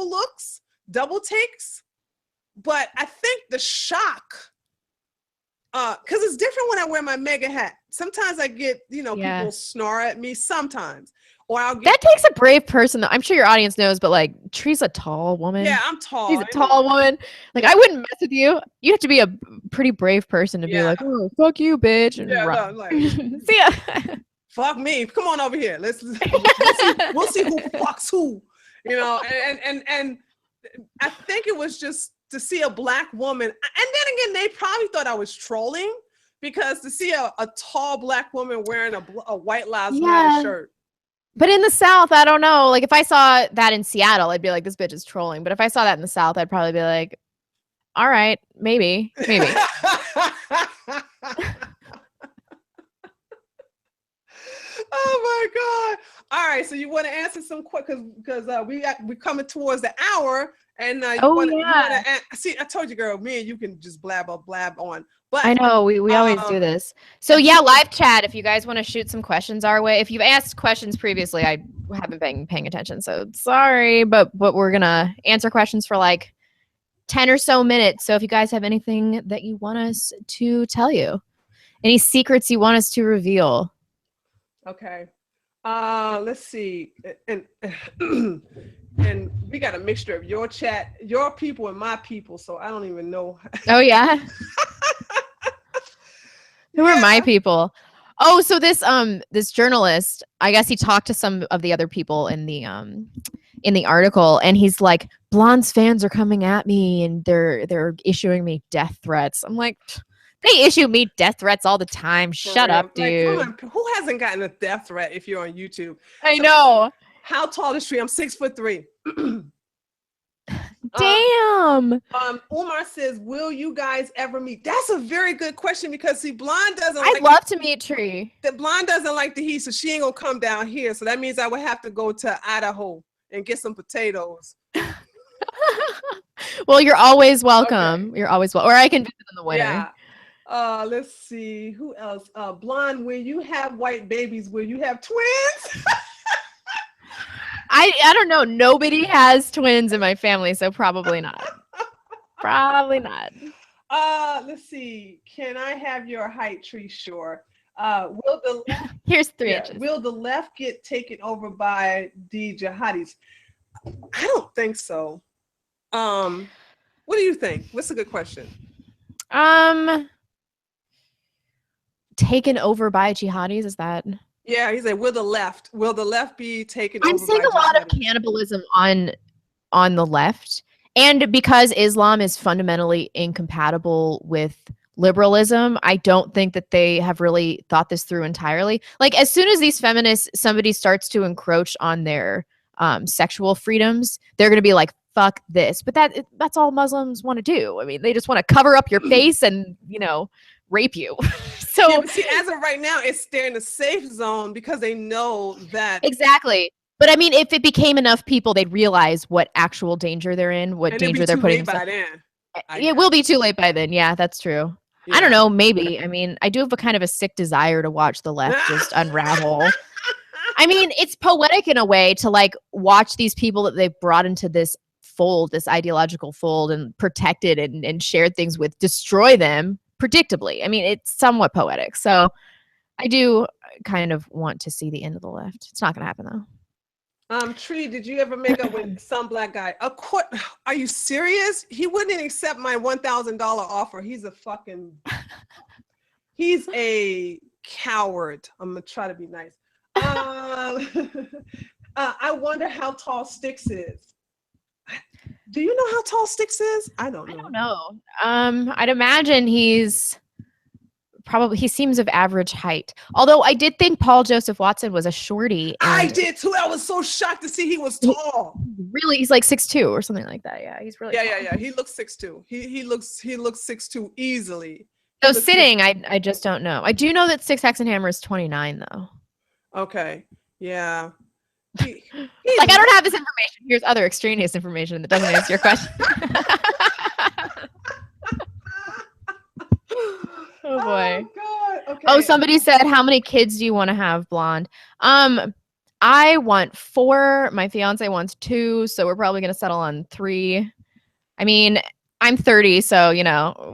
looks, double takes, but I think the shock, because it's different when I wear my MAGA hat. Sometimes I get, people snarl at me sometimes. Or that takes a brave person, though. I'm sure your audience knows, but like, Tree's a tall woman. Yeah, I'm tall. She's a tall woman. Like, I wouldn't mess with you. You have to be a pretty brave person to be like, oh, fuck you, bitch. And run. No, like, see ya. Fuck me. Come on over here. We'll see who fucks who. And I think it was just to see a black woman. And then again, they probably thought I was trolling because to see a tall black woman wearing a White Lives Matter shirt. But in the South, I don't know. Like, if I saw that in Seattle, I'd be like, this bitch is trolling. But if I saw that in the South, I'd probably be like, all right, maybe. Oh my God. All right. So you want to answer some questions because we're coming towards the hour. And see, I told you, girl, me and you can just blab on. But I know we always do this. So yeah, live chat. If you guys want to shoot some questions our way, if you've asked questions previously, I haven't been paying attention, so sorry. But we're gonna answer questions for like 10 or so minutes. So if you guys have anything that you want us to tell you, any secrets you want us to reveal. Okay. Let's see. And we got a mixture of your chat, your people and my people. So I don't even know. Oh yeah. Who are my people? Oh, so this journalist, I guess he talked to some of the other people in the article, and he's like, Blonde's fans are coming at me and they're issuing me death threats. I'm like, they issue me death threats all the time. Shut up, dude. Like, who hasn't gotten a death threat if you're on YouTube? I know. How tall is she? I'm 6'3". Damn. Umar says, will you guys ever meet? That's a very good question because see, Blonde doesn't I'd love to meet Tree. The Blonde doesn't like the heat, so she ain't gonna come down here. So that means I would have to go to Idaho and get some potatoes. Well, you're always welcome. Okay. You're always welcome. Or I can visit in the winter. Yeah. Let's see. Who else? Blonde, when you have white babies, will you have twins? I don't know. Nobody has twins in my family, so probably not. Probably not. Let's see. Can I have your height, Tree? Sure. Will the left, here's 3 inches. Will the left get taken over by the jihadis? I don't think so. What do you think? What's a good question? Taken over by jihadis, is that? Yeah, he said, will the left be taken I'm over seeing by a lot of jihadis? cannibalism on the left. And because Islam is fundamentally incompatible with liberalism, I don't think that they have really thought this through entirely. Like, as soon as these feminists, somebody starts to encroach on their sexual freedoms, they're going to be like, fuck this. But that's all Muslims want to do. I mean, they just want to cover up your face and, rape you. So Yeah, but see, as of right now, they're in a safe zone because they know that. exactly. But I mean, if it became enough people, they'd realize what actual danger they're in, what And it'd danger be they're too putting late by themselves. then. It will be too late by then. Yeah, that's true. Yeah. I don't know. Maybe. I mean, I do have a kind of a sick desire to watch the left just unravel. I mean, it's poetic in a way to like watch these people that they've brought into this fold, this ideological fold, and protected and shared things with, destroy them predictably. I mean, it's somewhat poetic. So I do kind of want to see the end of the left. It's not going to happen though. Tree, did you ever make up with some black guy? Are you serious? He wouldn't accept my $1,000 offer. He's a coward. I'm gonna try to be nice. I wonder how tall Sticks is. Do you know how tall Sticks is? I don't know. I'd imagine he seems of average height. Although I did think Paul Joseph Watson was a shorty. I did too. I was so shocked to see he was tall. Really, he's like 6'2" or something like that. Yeah, he's really tall. Yeah. He looks 6'2". He looks 6'2" easily. So sitting, I just don't know. I do know that Six Hexenhammer is 29 though. Okay. Yeah. Like, I don't have this information. Here's other extraneous information that doesn't answer your question. Oh boy. Oh God. Okay. Oh, somebody said, how many kids do you want to have, Blonde? I want 4. My fiance wants 2, so we're probably gonna settle on 3. I mean, I'm 30, so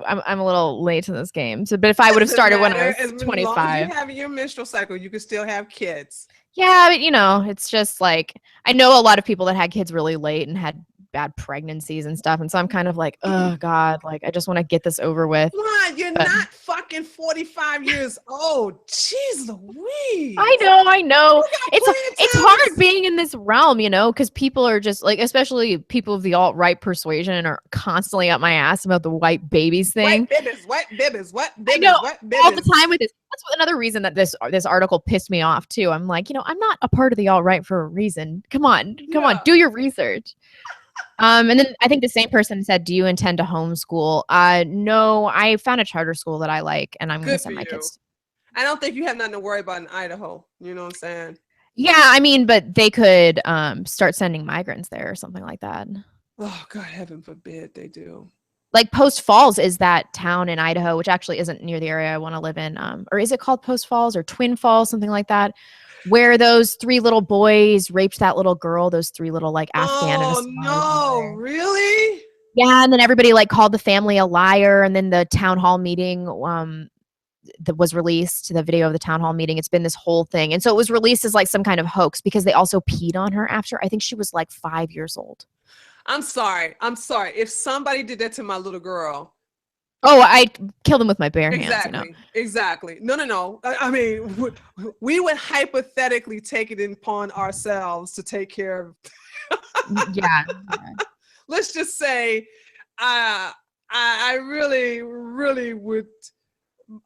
I'm a little late to this game. So, but if I would have started when I was 25, as long as you have your menstrual cycle, you can still have kids. Yeah, but it's just like, I know a lot of people that had kids really late and had bad pregnancies and stuff, and so I'm kind of like, oh God, like I just want to get this over with. Come on, you're not fucking 45 years old. Jeez Louise. I know. It's hard being in this realm, because people are just like, especially people of the alt-right persuasion, are constantly up my ass about the white babies thing. White babies. I know all the time with this. That's another reason that this article pissed me off too. I'm like, I'm not a part of the alt-right for a reason. Come on, do your research. And then I think the same person said, do you intend to homeschool? No, I found a charter school that I like, and I'm going to send my kids. I don't think you have nothing to worry about in Idaho. You know what I'm saying? Yeah, I mean, but they could start sending migrants there or something like that. Oh, God, heaven forbid they do. Like Post Falls is that town in Idaho, which actually isn't near the area I want to live in. Or is it called Post Falls or Twin Falls, something like that? Where those 3 little boys raped that little girl, those 3 little like Afghan. Oh no, really? Yeah, and then everybody like called the family a liar, and then the town hall meeting that was released, the video of the town hall meeting, it's been this whole thing. And so it was released as like some kind of hoax because they also peed on her after. I think she was like 5 years old. I'm sorry. If somebody did that to my little girl. Oh, I killed him with my bare hands. Exactly. No. I mean, we would hypothetically take it upon ourselves to take care of. Yeah. Let's just say, I really, really would.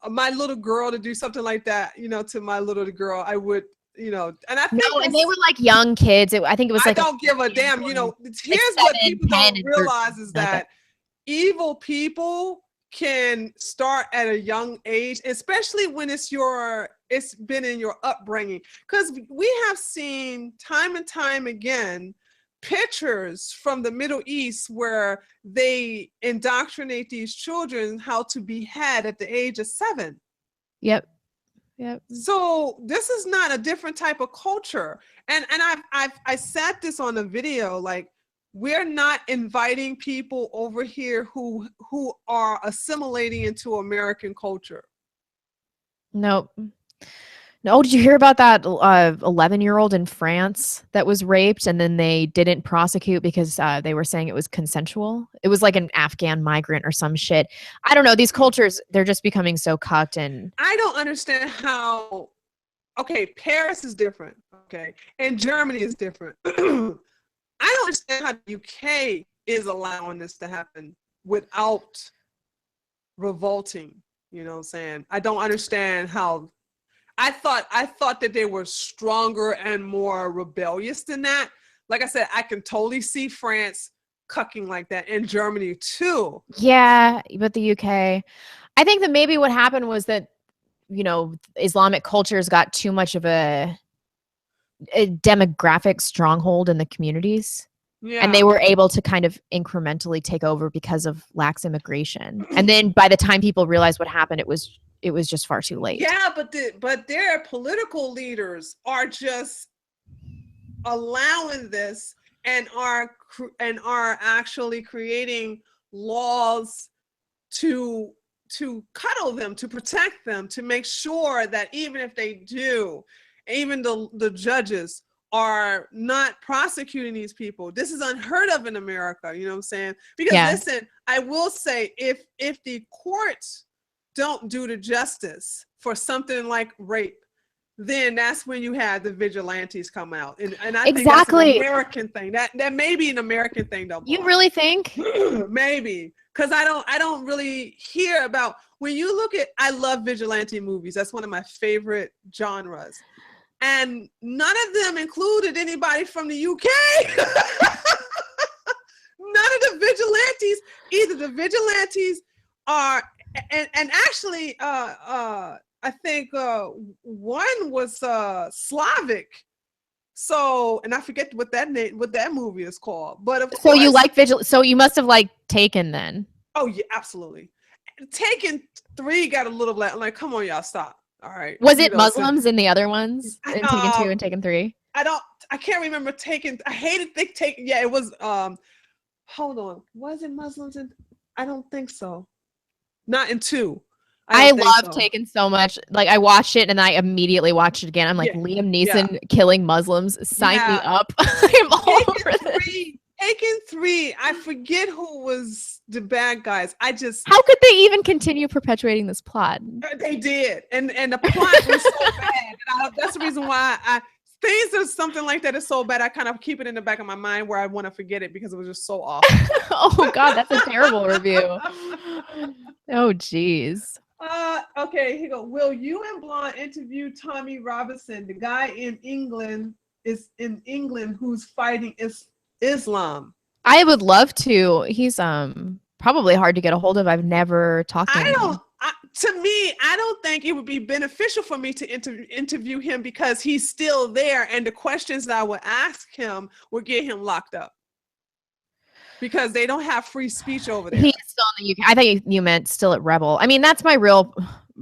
My little girl to do something like that, to my little girl, I would. And I think and they were like young kids. I think it was like I don't give a damn. Here's what people don't realize is that evil people can start at a young age, especially when it's been in your upbringing. Because we have seen time and time again pictures from the Middle East where they indoctrinate these children how to behead at the age of 7. Yep. So this is not a different type of culture. And I said this on the video, like, we're not inviting people over here who are assimilating into American culture. Nope. No, did you hear about that 11-year-old in France that was raped and then they didn't prosecute because they were saying it was consensual? It was like an Afghan migrant or some shit. I don't know. These cultures, they're just becoming so cucked and I don't understand how. Okay, Paris is different. Okay, and Germany is different. I don't understand how the UK is allowing this to happen without revolting. You know what I'm saying? I don't understand how. I thought that they were stronger and more rebellious than that. Like I said, I can totally see France cucking like that, and Germany too. yeah, but the UK. I think that maybe what happened was that, Islamic cultures got too much of a demographic stronghold in the communities. And they Yeah. were able to kind of incrementally take over because of lax immigration. And then by the time people realized what happened, it was just far too late. Yeah, but their political leaders are just allowing this and are actually creating laws to cuddle them, to protect them, to make sure that even if they do, even the judges are not prosecuting these people. This is unheard of in America, you know what I'm saying? Because Yeah. listen, I will say if the courts don't do the justice for something like rape, then that's when you have the vigilantes come out. And I think that's an Exactly. American thing. That may be an American thing though. You really think? Maybe. Because I don't really hear about when you look at I love vigilante movies. That's one of my favorite genres. And none of them included anybody from the UK. None of the vigilantes, either the vigilantes are and actually I think one was Slavic. So, and I forget what that movie is called. But of So you course, like so you must have liked Taken then. oh yeah, absolutely. Taken 3 got a little like, come on, y'all, stop. All right. Was it Muslims in the other ones? In Taken 2 and Taken 3? I can't remember Taken. I hated Taken. Yeah, it was hold on. Was it Muslims in I don't think so. Not in 2. I love Taken so much. Like I watched it and I immediately watched it again. I'm like, Yeah. Liam Neeson killing Muslims. Sign me up. I'm all over this. Taken 3. I forget who was the bad guys. How could they even continue perpetuating this plot? They did, and the plot was so bad. That's the reason why things are something like that is so bad. I kind of keep it in the back of my mind where I want to forget it because it was just so awful. Oh God, that's a terrible review. Oh geez. Okay, here you go. Will you and Blonde interview Tommy Robinson, the guy in England who's fighting Islam? I would love to. He's probably hard to get a hold of. I've never talked to him. To me, I don't think it would be beneficial for me to interview him because he's still there, and the questions that I would ask him would get him locked up because they don't have free speech over there. He's still in the UK. I thought you meant still at Rebel. I mean, that's my real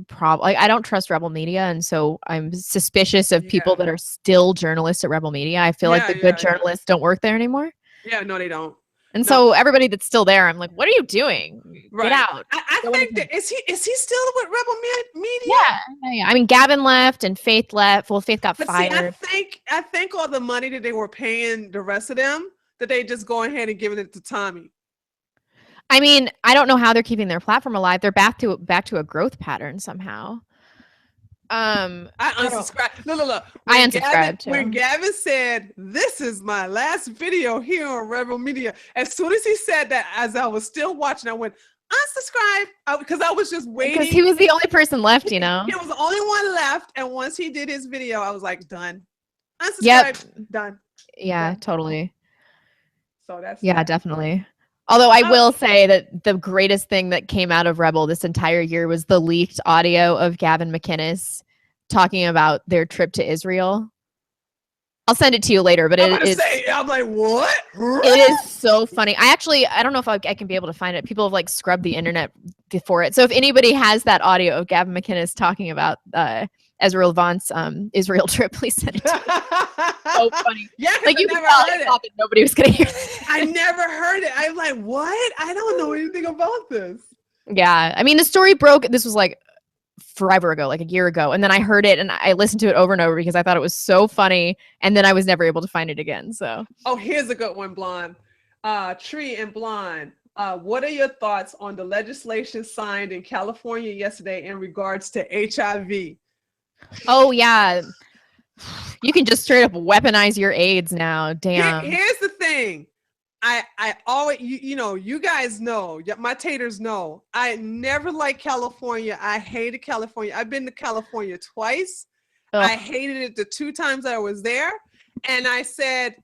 problem. Like, I don't trust Rebel Media, and so I'm suspicious of people that are still journalists at Rebel Media. I feel like the good journalists don't work there anymore. Yeah, no, they don't. And so everybody that's still there, I'm like, what are you doing? Right. Get out. I think that is he still with Rebel Media? Yeah. I mean, Gavin left and Faith left. Well, Faith got fired. See, I think all the money that they were paying the rest of them, that they just go ahead and giving it to Tommy. I mean, I don't know how they're keeping their platform alive. They're back to a growth pattern somehow. I unsubscribed. No. I unsubscribed too. When Gavin said, "This is my last video here on Rebel Media," as soon as he said that, as I was still watching, I went unsubscribe because I was just waiting. Because he was the only person left, you know. He was the only one left, and once he did his video, I was like, done. Unsubscribe. Done. Yeah, done. Totally. So that's definitely. Although I will say that the greatest thing that came out of Rebel this entire year was the leaked audio of Gavin McInnes talking about their trip to Israel. I'll send it to you later, but I'm like, what? It is so funny. I don't know if I can be able to find it. People have like scrubbed the internet before it. So if anybody has that audio of Gavin McInnes talking about Ezra Levant's Israel trip, please send it to me. So funny. Yeah, like you never heard it. Thought that nobody was gonna hear it. I never heard it. I'm like, what? I don't know anything about this. Yeah, I mean the story broke. This was like forever ago, like a year ago. And then I heard it and I listened to it over and over because I thought it was so funny. And then I was never able to find it again. So, oh, here's a good one, Blonde. Tree and Blonde. What are your thoughts on the legislation signed in California yesterday in regards to HIV? oh, yeah. You can just straight up weaponize your AIDS now. Damn. Here's the thing. I always, you guys know, my taters know, I never liked California. I hated California. I've been to California twice. Ugh. I hated it the 2 times I was there. And I said,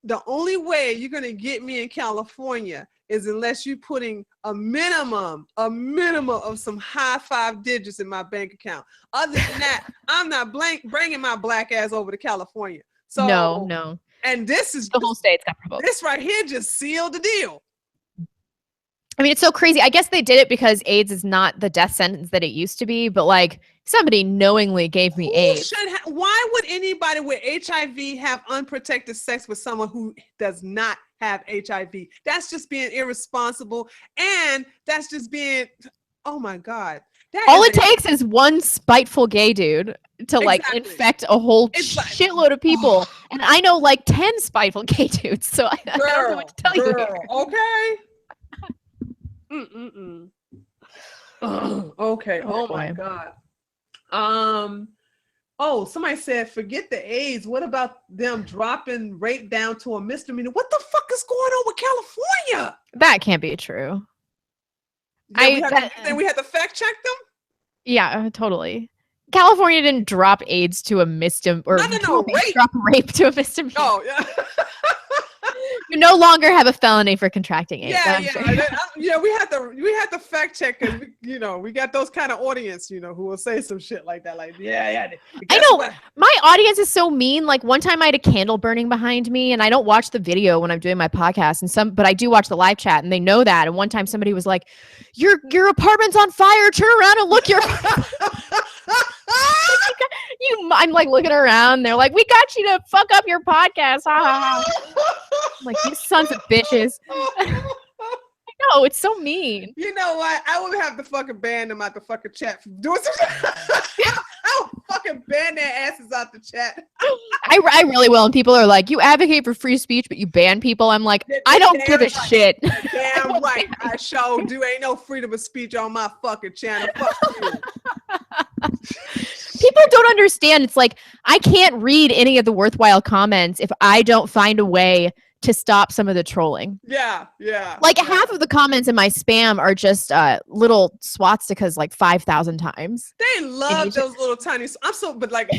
the only way you're going to get me in California is unless you're putting a minimum of some high 5 digits in my bank account. Other than that, I'm not bringing my black ass over to California. So No. And this is the whole state's got provoked. This right here just sealed the deal. I mean, it's so crazy. I guess they did it because AIDS is not the death sentence that it used to be, but like somebody knowingly gave me AIDS. Why would anybody with HIV have unprotected sex with someone who does not have HIV? That's just being irresponsible, and that's just being, oh my God. All it takes is one spiteful gay dude to like infect a whole shitload of people. And I know like 10 spiteful gay dudes, so I don't know what to tell you here. Okay. Okay. Oh my God. Oh, somebody said, forget the AIDS. What about them dropping rape down to a misdemeanor? What the fuck is going on with California? That can't be true. Yeah, we had to fact check them? Yeah, totally. California didn't drop AIDS to a misdemeanor. Rape. Drop rape to a misdemeanor. Oh, yeah. You no longer have a felony for contracting AIDS. Yeah. We had to fact check because we got those kind of audience, who will say some shit like that. Like, yeah. I know my audience is so mean. Like one time I had a candle burning behind me, and I don't watch the video when I'm doing my podcast, but I do watch the live chat, and they know that. And one time somebody was like, "Your apartment's on fire. Turn around and look your." I'm like looking around. They're like, "We got you to fuck up your podcast." Ha ha ha. I'm like, you sons of bitches. No, it's so mean. You know what? I would have to fucking ban them out the fucking chat for doing some shit. I would fucking ban their asses out the chat. I really will. And people are like, you advocate for free speech, but you ban people. I'm like, I don't give a shit. Damn right. I sure do. Ain't no freedom of speech on my fucking channel. Fuck you. People don't understand. It's like, I can't read any of the worthwhile comments if I don't find a way to stop some of the trolling. Yeah. Like half of the comments in my spam are just little swastikas like 5,000 times. They love those little tiny. But like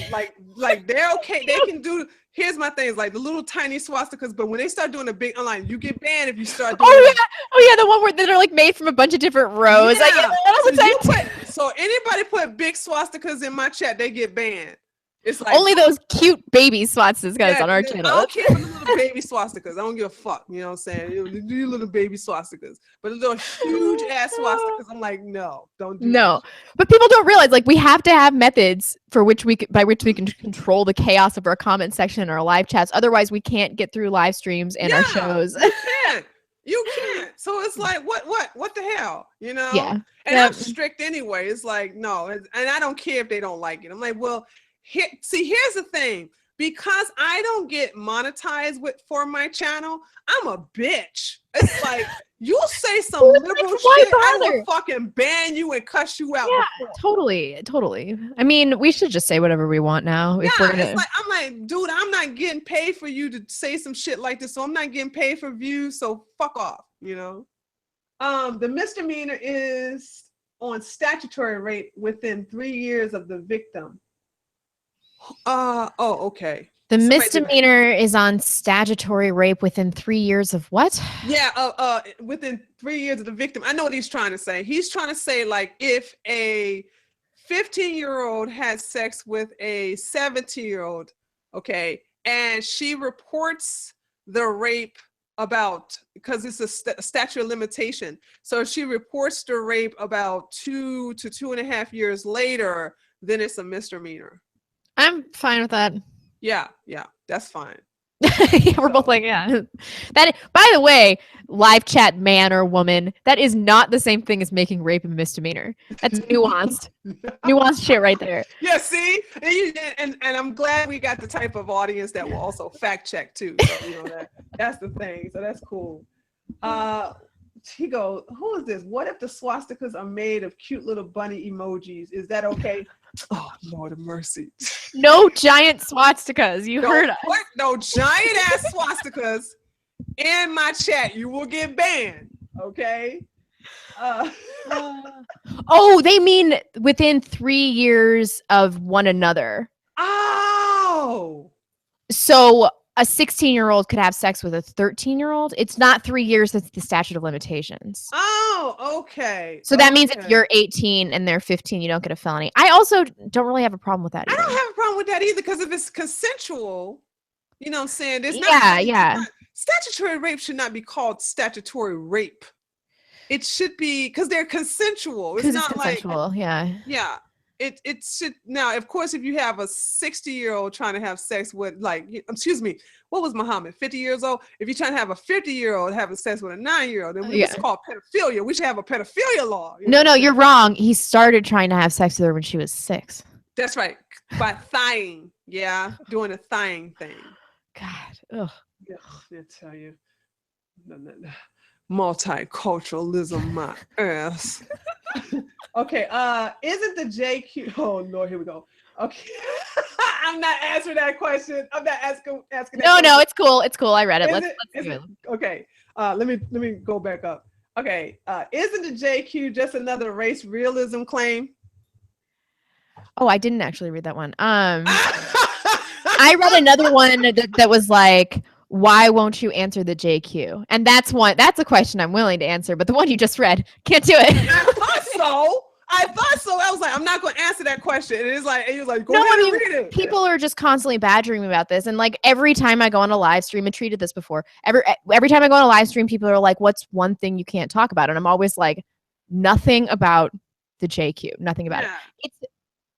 they're okay. They can do. Here's my thing: is like the little tiny swastikas. But when they start doing a big online, you get banned if you start doing. Oh yeah, the one that are like made from a bunch of different rows. Yeah. So anybody put big swastikas in my chat, they get banned. It's like only those cute baby swastikas on our channel. I don't care for the little baby swastikas. I don't give a fuck. You know what I'm saying? You little baby swastikas. But the little huge ass swastikas, I'm like, no, don't do that. But people don't realize like we have to have methods by which we can control the chaos of our comment section and our live chats. Otherwise, we can't get through live streams and our shows. You can't. So it's like, what the hell? Yeah. And I'm strict anyway. It's like, no. And I don't care if they don't like it. I'm like, well, here's the thing. Because I don't get monetized for my channel, I'm a bitch. It's like, you'll say some liberal shit, I will fucking ban you and cuss you out. Yeah, totally. I mean, we should just say whatever we want now. Yeah, I'm like, dude, I'm not getting paid for you to say some shit like this, so I'm not getting paid for views, so fuck off, The misdemeanor is on statutory rape within 3 years of the victim. Okay. The misdemeanor is on statutory rape within 3 years of what? Yeah, within 3 years of the victim. I know what he's trying to say. He's trying to say, like, if a 15-year-old has sex with a 17-year-old, okay, and she reports the rape because it's a statute of limitation. So if she reports the rape about 2 to 2.5 years later, then it's a misdemeanor. I'm fine with that. Yeah, that's fine. Yeah, we're both like, yeah. That, by the way, live chat man or woman, that is not the same thing as making rape a misdemeanor. That's nuanced. Nuanced shit right there. Yeah, see, and I'm glad we got the type of audience that will also fact check too. So that's the thing. So that's cool. He goes, who is this? What if the swastikas are made of cute little bunny emojis? Is that okay? Oh, Lord of mercy. No giant swastikas. You heard us. No giant ass swastikas in my chat. You will get banned. Okay. Oh, they mean within 3 years of one another. Oh. So a 16-year-old could have sex with a 13-year-old. It's not 3 years. That's the statute of limitations. Oh, okay. So that means if you're 18 and they're 15, you don't get a felony. I also don't really have a problem with that either. I don't have a problem with that either, because if it's consensual, you know what I'm saying? There's statutory rape should not be called statutory rape. It should be, because they're consensual. It's not consensual, like, yeah. It should. Now, of course, if you have a 60-year-old trying to have sex with, like, excuse me, what was Muhammad, 50 years old? If you're trying to have a 50-year-old having sex with a 9-year-old, then it's called pedophilia. We should have a pedophilia law. No, you're wrong. He started trying to have sex with her when she was 6. That's right. By thighing. Yeah. Doing a thighing thing. God. Ugh. Yeah, I tell you. No. Multiculturalism, my ass. Okay, isn't the JQ? Oh Lord, here we go. Okay, I'm not answering that question. I'm not asking. No, it's cool. It's cool. I read it. Let's do it. Okay, let me go back up. Okay, isn't the JQ just another race realism claim? Oh, I didn't actually read that one. I read another one that was like, why won't you answer the JQ? And that's a question I'm willing to answer, but the one you just read, can't do it. I thought so. I was like, I'm not going to answer that question. And he was like, go ahead and read it. People are just constantly badgering me about this. And like every time I go on a live stream, I treated this before. Every time I go on a live stream, people are like, what's one thing you can't talk about? And I'm always like, nothing about the JQ, nothing about it. It's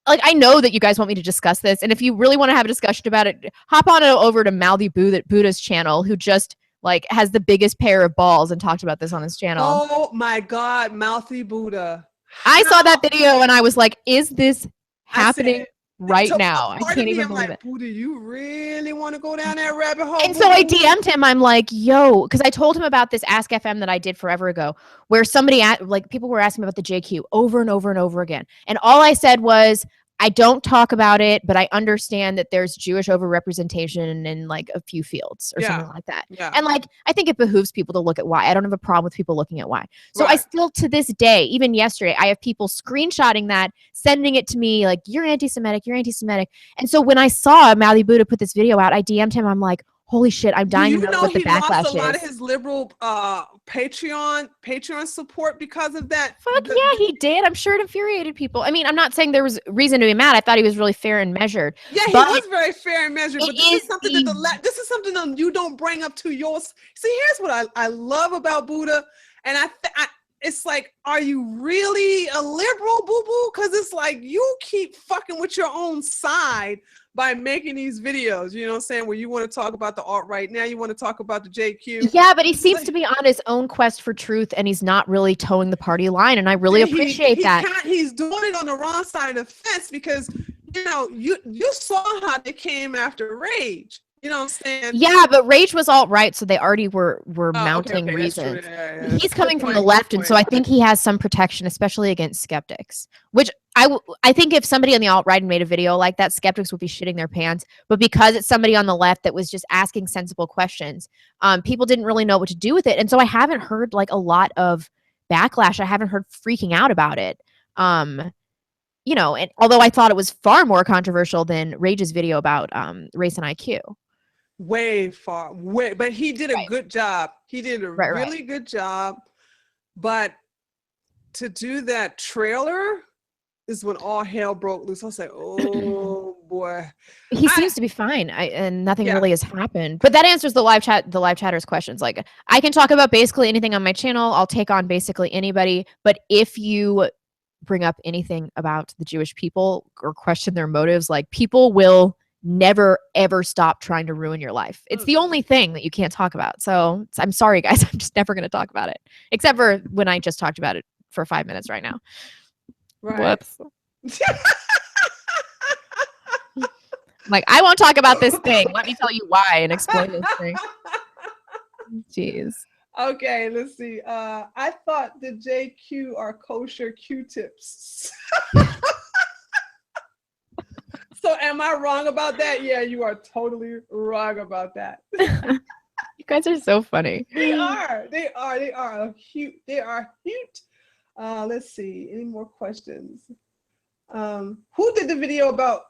like, I know that you guys want me to discuss this. And if you really want to have a discussion about it, hop on over to Mouthy Buddha's channel, who just like has the biggest pair of balls and talked about this on his channel. Oh my God, Mouthy Buddha. I saw that video and I was like, is this happening right now? I can't even believe it. Buddha, you really want to go down that rabbit hole? And so I DM'd him. I'm like, yo, because I told him about this Ask FM that I did forever ago, where people were asking me about the JQ over and over and over again. And all I said was, I don't talk about it, but I understand that there's Jewish overrepresentation in like a few fields or something like that. Yeah. And like, I think it behooves people to look at why. I don't have a problem with people looking at why. So I still, to this day, even yesterday, I have people screenshotting that, sending it to me like, you're anti-Semitic. And so when I saw Mouthy Buddha put this video out, I DM'd him. I'm like, holy shit, I'm dying to know what the backlash is. He lost a lot of his liberal Patreon support because of that. Fuck yeah, he did. I'm sure it infuriated people. I mean, I'm not saying there was reason to be mad. I thought he was really fair and measured. Yeah, he was very fair and measured. But this is something that you don't bring up to yours. See, here's what I love about Buddha, and it's like, are you really a liberal, boo-boo? Because it's like you keep fucking with your own side by making these videos, you know what I'm saying, where you want to talk about the alt-right, now you want to talk about the JQ. Yeah, but he seems to be on his own quest for truth, and he's not really towing the party line, and I really appreciate that. He's doing it on the wrong side of the fence, because, you know, you saw how they came after Rage. You know what I'm saying? Yeah, but Rage was alt-right, so they already were mounting reasons. Yeah. He's coming from the left, and so I think he has some protection, especially against skeptics, which I think if somebody on the alt-right made a video like that, skeptics would be shitting their pants. But because it's somebody on the left that was just asking sensible questions, people didn't really know what to do with it. And so I haven't heard like a lot of backlash. I haven't heard freaking out about it. You know, and although I thought it was far more controversial than Rage's video about race and IQ. But he did a good job. He did a really good job. But to do that trailer is when all hell broke loose. I was like, oh boy. He seems to be fine, and nothing really has happened. But that answers the live chatters' questions. Like, I can talk about basically anything on my channel. I'll take on basically anybody. But if you bring up anything about the Jewish people or question their motives, like, people will never ever stop trying to ruin your life. It's the only thing that you can't talk about. So I'm sorry, guys. I'm just never going to talk about it, except for when I just talked about it for 5 minutes right now. Right. Whoops. Like, I won't talk about this thing. Let me tell you why and explain this thing. Jeez. Okay, let's see. I thought the JQ are kosher Q-tips. So am I wrong about that? Yeah, you are totally wrong about that. You guys are so funny. They are cute. They are cute. Let's see. Any more questions? Who did the video about?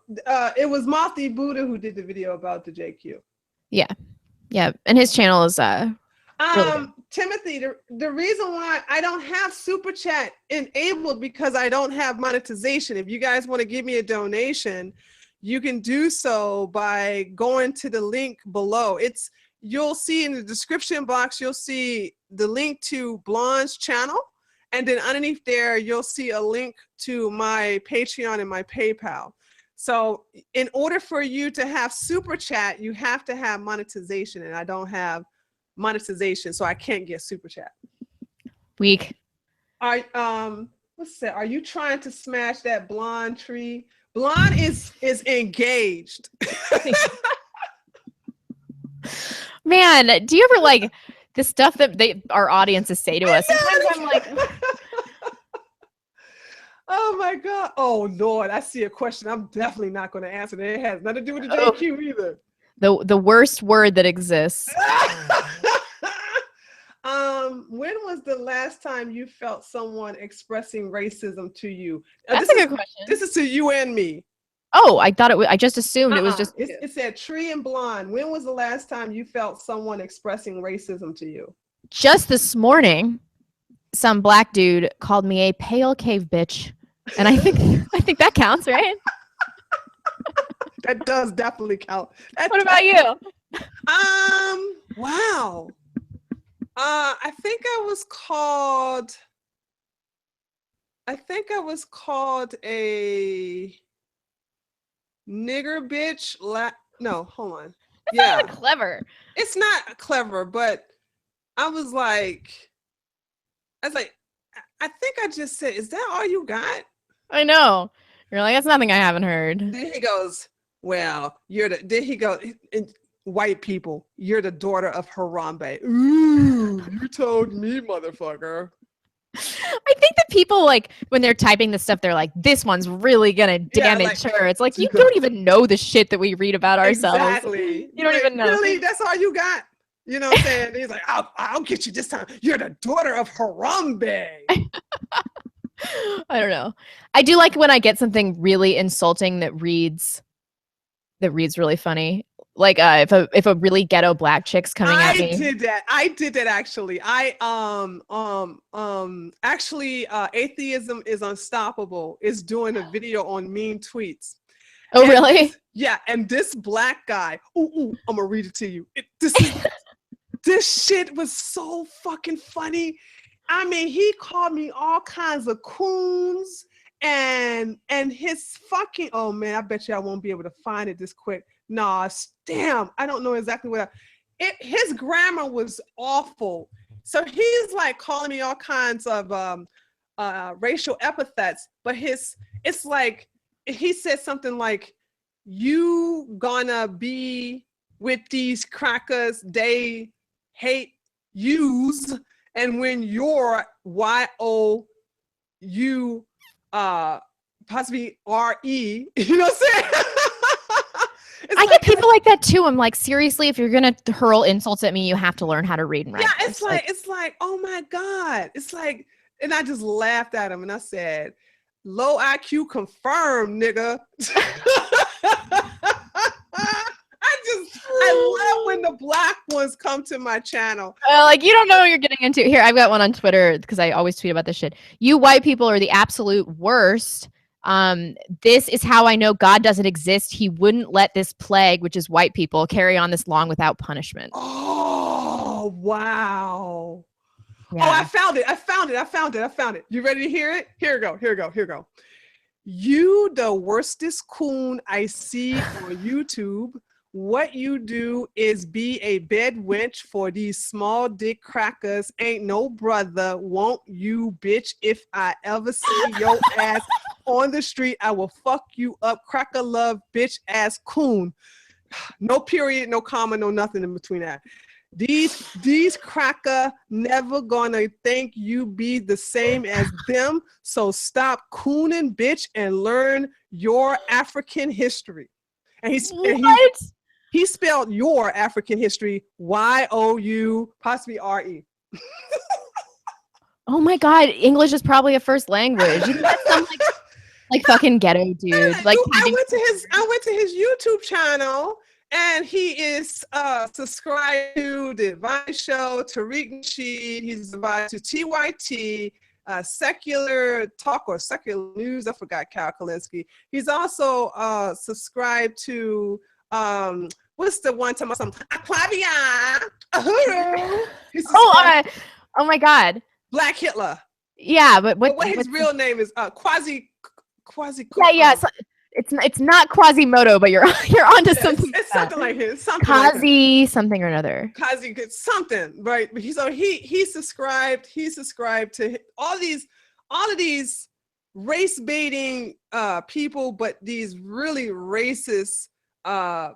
It was Mothi Buddha who did the video about the JQ. Yeah, and his channel is really Timothy. The reason why I don't have super chat enabled because I don't have monetization. If you guys want to give me a donation, you can do so by going to the link below. You'll see in the description box, you'll see the link to Blonde's channel. And then underneath there, you'll see a link to my Patreon and my PayPal. So in order for you to have super chat, you have to have monetization, and I don't have monetization, so I can't get super chat. Weak. What's that? Are you trying to smash that blonde tree? Blonde is engaged. Man, do you ever like the stuff that our audiences say to us? Sometimes I'm like, oh my God. Oh Lord, I see a question. I'm definitely not going to answer that. It has nothing to do with the JQ either. The worst word that exists. When was the last time you felt someone expressing racism to you? That's a good question. This is to you and me. Oh, I thought it was. I just assumed it was just. It said tree and blonde. When was the last time you felt someone expressing racism to you? Just this morning, some black dude called me a pale cave bitch, and I think that counts, right? That does definitely count. What about you? Wow. I think I was called a nigger bitch. No, hold on. That's not clever. It's not clever, but I was like, I think I just said, is that all you got? I know. You're like, that's nothing I haven't heard. Then he goes, well, then he goes, white people, you're the daughter of Harambe. Ooh, you told me, motherfucker. I think that people, like, when they're typing this stuff, they're like, this one's really gonna damage her. It's like, you don't even know the shit that we read about ourselves. Exactly. You don't even know. Really? That's all you got? You know what I'm saying? He's like, I'll get you this time. You're the daughter of Harambe. I don't know. I do like when I get something really insulting that reads really funny. Like if a really ghetto black chick's coming at me. I did that actually. Actually Atheism is Unstoppable is doing a video on mean tweets. Oh, really? Yeah, and this black guy, I'm gonna read it to you. This shit was so fucking funny. I mean, he called me all kinds of coons and his fucking, oh man, I bet you I won't be able to find it this quick. Nah, damn, I don't know exactly what his grammar was awful. So he's like calling me all kinds of racial epithets, but it's like he said something like, you gonna be with these crackers, they hate yous, and when you're Y-O-U possibly R-E, you know what I'm saying? I get people like that too. I'm like, seriously, if you're gonna hurl insults at me, you have to learn how to read and write. Yeah, it's like, oh my God. It's like, and I just laughed at him and I said, low IQ confirmed, nigga. I love when the black ones come to my channel. Like, you don't know what you're getting into. Here, I've got one on Twitter because I always tweet about this shit. You white people are the absolute worst. This is how I know God doesn't exist. He wouldn't let this plague, which is white people, carry on this long without punishment. Oh, wow. Yeah. Oh, I found it. You ready to hear it? Here we go. You the worstest coon I see on YouTube. What you do is be a bed wench for these small dick crackers. Ain't no brother. Won't you, bitch? If I ever see your ass on the street, I will fuck you up. Cracker love, bitch ass coon. No period, no comma, no nothing in between that. These cracker never gonna think you be the same as them. So stop cooning, bitch, and learn your African history. And he spelled your African history Y-O-U possibly R-E. Oh my God, English is probably a first language. You got some like fucking ghetto dude. Like I went to his YouTube channel, and he is subscribed to the Advice Show, Tariq Nasheed. He's subscribed to TYT, Secular Talk or Secular News. I forgot Cal Kalinske. He's also subscribed to what's the one time something? Aquavia. Oh my God. Black Hitler. Yeah, but what his real name is? Quasi. Yeah. So it's not Quasimodo, but you're onto something. It's something like his. Something or another. Kazi something, right? But he subscribed. He subscribed to all of these race baiting people, but these really racist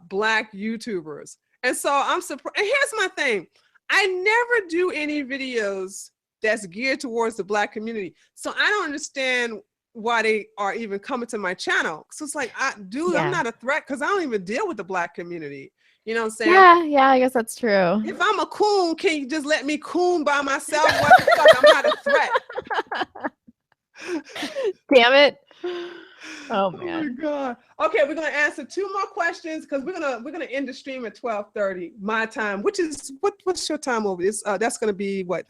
black YouTubers. And so I'm surprised. And here's my thing: I never do any videos that's geared towards the black community, so I don't understand why they are even coming to my channel. So it's like, I'm not a threat because I don't even deal with the black community. You know what I'm saying? Yeah, I guess that's true. If I'm a coon, can you just let me coon by myself? What the fuck? I'm not a threat. Damn it. Oh man. Oh my God. Okay, we're gonna answer 2 more questions because we're gonna end the stream at 12:30 my time, which is what's your time over this? That's gonna be what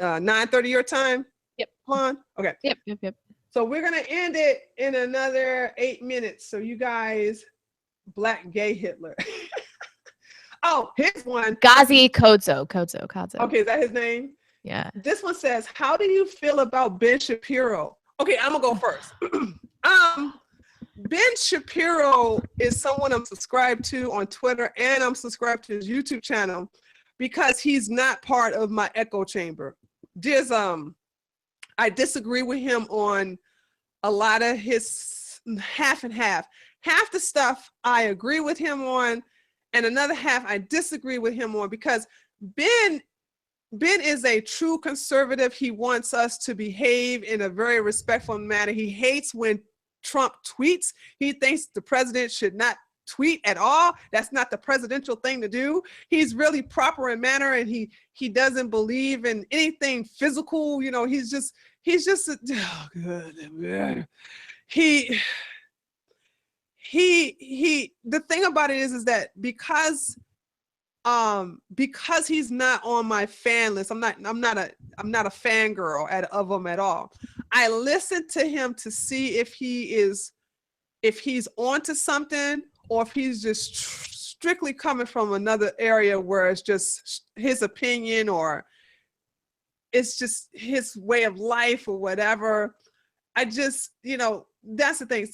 9:30 your time? Yep. Juan? Okay. Yep. So we're gonna end it in another 8 minutes. So you guys, black gay Hitler. Oh, here's one. Ghazi Kodzo. Okay, is that his name? Yeah. This one says, how do you feel about Ben Shapiro? Okay, I'm gonna go first. Ben Shapiro is someone I'm subscribed to on Twitter, and I'm subscribed to his YouTube channel because he's not part of my echo chamber. There's I disagree with him on a lot of his half and half. Half the stuff I agree with him on, and another half I disagree with him on, because Ben is a true conservative. He wants us to behave in a very respectful manner. He hates when Trump tweets. He thinks the president should not tweet at all. That's not the presidential thing to do. He's really proper in manner, and he doesn't believe in anything physical. You know, he's just oh God. He the thing about it is that because he's not on my fan list, I'm not a fangirl of him at all. I listen to him to see if he's onto something, or if he's just strictly coming from another area where it's just his opinion, or it's just his way of life or whatever. I just, that's the thing.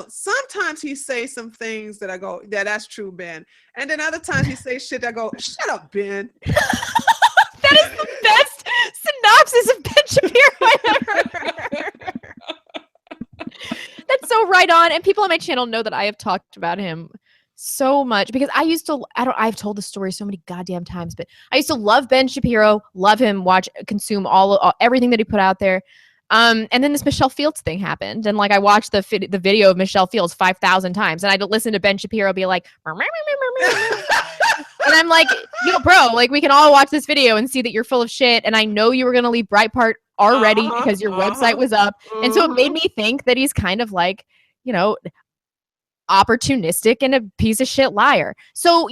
Sometimes he says some things that I go, that's true, Ben. And then other times he says shit that I go, shut up, Ben. That is the best synopsis of Ben Shapiro I've ever heard. That's so right on. And people on my channel know that I have talked about him so much, because I've told the story so many goddamn times, but I used to love Ben Shapiro, love him, consume everything that he put out there. And then this Michelle Fields thing happened, and I watched the video of Michelle Fields 5,000 times, and I'd listen to Ben Shapiro be like, and I'm like, bro, we can all watch this video and see that you're full of shit, and I know you were gonna leave Breitbart already because your website was up, and so it made me think that he's kind of opportunistic and a piece of shit liar. So,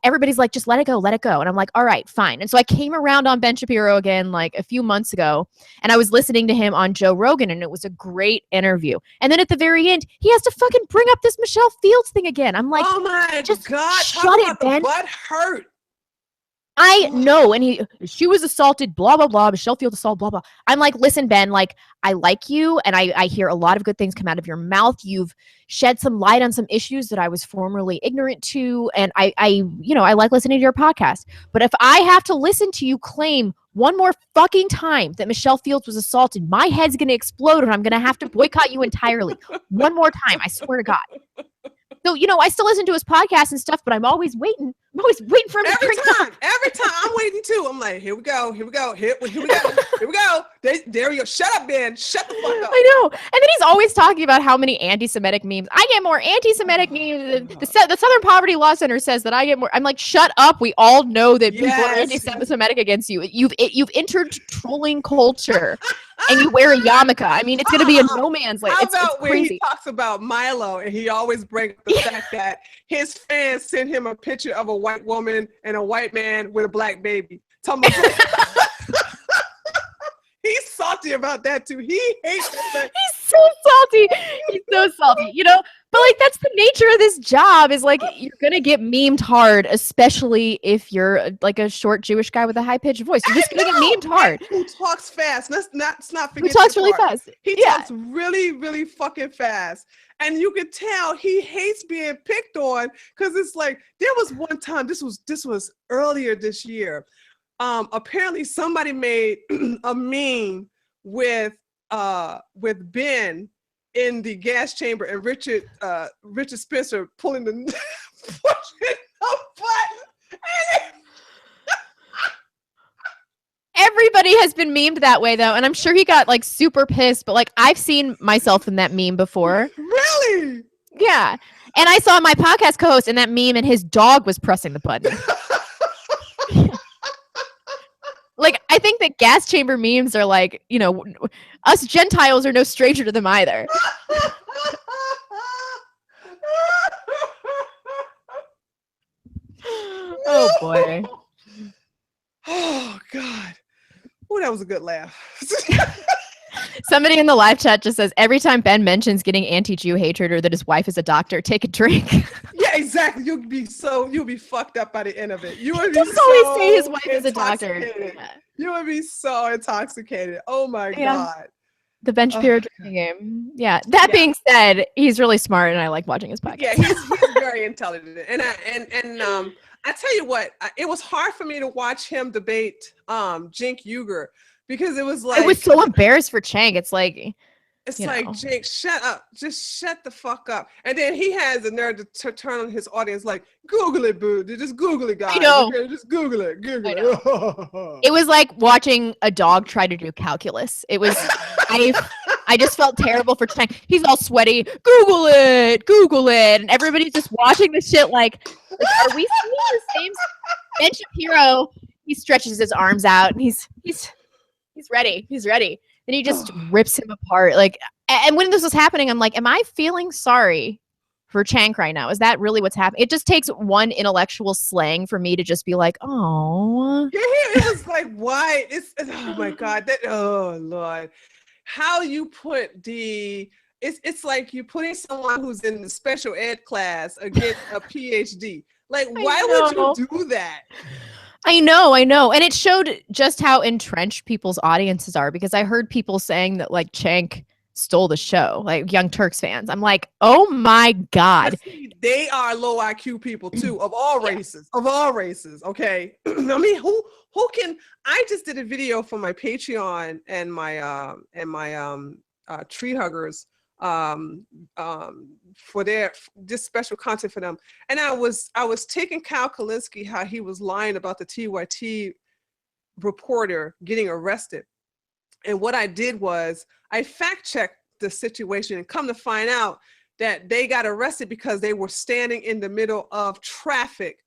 everybody's like, just let it go. And I'm like, all right, fine. And so I came around on Ben Shapiro again, a few months ago, and I was listening to him on Joe Rogan, and it was a great interview. And then at the very end, he has to fucking bring up this Michelle Fields thing again. I'm like, oh my just God, shut it, Ben. Butt hurt. I know. And she was assaulted, blah, blah, blah. Michelle Fields assault, blah, blah. I'm like, listen, Ben, like, I like you. And I hear a lot of good things come out of your mouth. You've shed some light on some issues that I was formerly ignorant to. And I like listening to your podcast. But if I have to listen to you claim one more fucking time that Michelle Fields was assaulted, my head's going to explode and I'm going to have to boycott you entirely. One more time. I swear to God. So, I still listen to his podcast and stuff, but I'm always waiting. I'm always waiting for him to drink. Every time I'm waiting too. I'm like, here we go. Here we go. Here we go. There we go. Shut up, Ben. Shut the fuck up. I know. And then he's always talking about how many anti-Semitic memes. I get more anti-Semitic memes. The Southern Poverty Law Center says that I get more. I'm like, shut up. We all know that people are anti-Semitic against you. You've entered trolling culture. And you wear a yarmulke. I mean, it's going to be a no man's land. It's when crazy. He talks about Milo, and he always brings up the fact that his fans send him a picture of a white woman and a white man with a black baby. He's salty about that too. He hates it. He's so salty. He's so salty. But like that's the nature of this job is like you're gonna get memed hard, especially if you're like a short Jewish guy with a high pitched voice. You're just gonna get memed hard. Who talks fast? Let's not forget. Who talks really fast? He talks really, really fucking fast, and you can tell he hates being picked on because it's like there was one time. This was earlier this year. Apparently somebody made a meme with Ben in the gas chamber and Richard Spencer pushing the button. Everybody has been memed that way though, and I'm sure he got like super pissed, but like I've seen myself in that meme before. Really? Yeah. And I saw my podcast co-host in that meme and his dog was pressing the button. Like, I think that gas chamber memes are like, us Gentiles are no stranger to them either. Oh, boy. Oh, God. Oh, that was a good laugh. Somebody in the live chat just says, every time Ben mentions getting anti-Jew hatred or that his wife is a doctor, take a drink. Yeah, exactly. You'll be fucked up by the end of it. You would be always say his wife is a doctor. Yeah. You would be so intoxicated. Oh my God. The Ben Shapiro drinking game. Yeah. That being said, he's really smart and I like watching his podcast. Yeah, he's very intelligent. And I tell you what, it was hard for me to watch him debate Cenk Uygur because it was like I was so embarrassed for Cenk. It's like Cenk, shut up. Just shut the fuck up. And then he has the nerve to turn on his audience like, Google it, boo. Just Google it, guys. I know. Okay, just Google it. It was like watching a dog try to do calculus. It was, I just felt terrible for Cenk. He's all sweaty. Google it. And everybody's just watching the shit like, are we seeing the same? Ben Shapiro, he stretches his arms out and he's ready. He's ready. Then he just rips him apart. Like, and when this was happening, I'm like, am I feeling sorry for Cenk right now? Is that really what's happening? It just takes one intellectual slang for me to just be like, oh. Yeah, it was like, why? Oh my God. Oh Lord. How you put it's like you putting someone who's in the special ed class against a PhD. Like, why would you do that? I know. And it showed just how entrenched people's audiences are because I heard people saying that like Cenk stole the show, like Young Turks fans. I'm like, oh my God. They are low IQ people too, of all races, okay? I mean, who can, I just did a video for my Patreon and my tree huggers for this special content for them. And I was taking Kyle Kalinske, how he was lying about the TYT reporter getting arrested. And what I did was I fact-checked the situation and come to find out that they got arrested because they were standing in the middle of traffic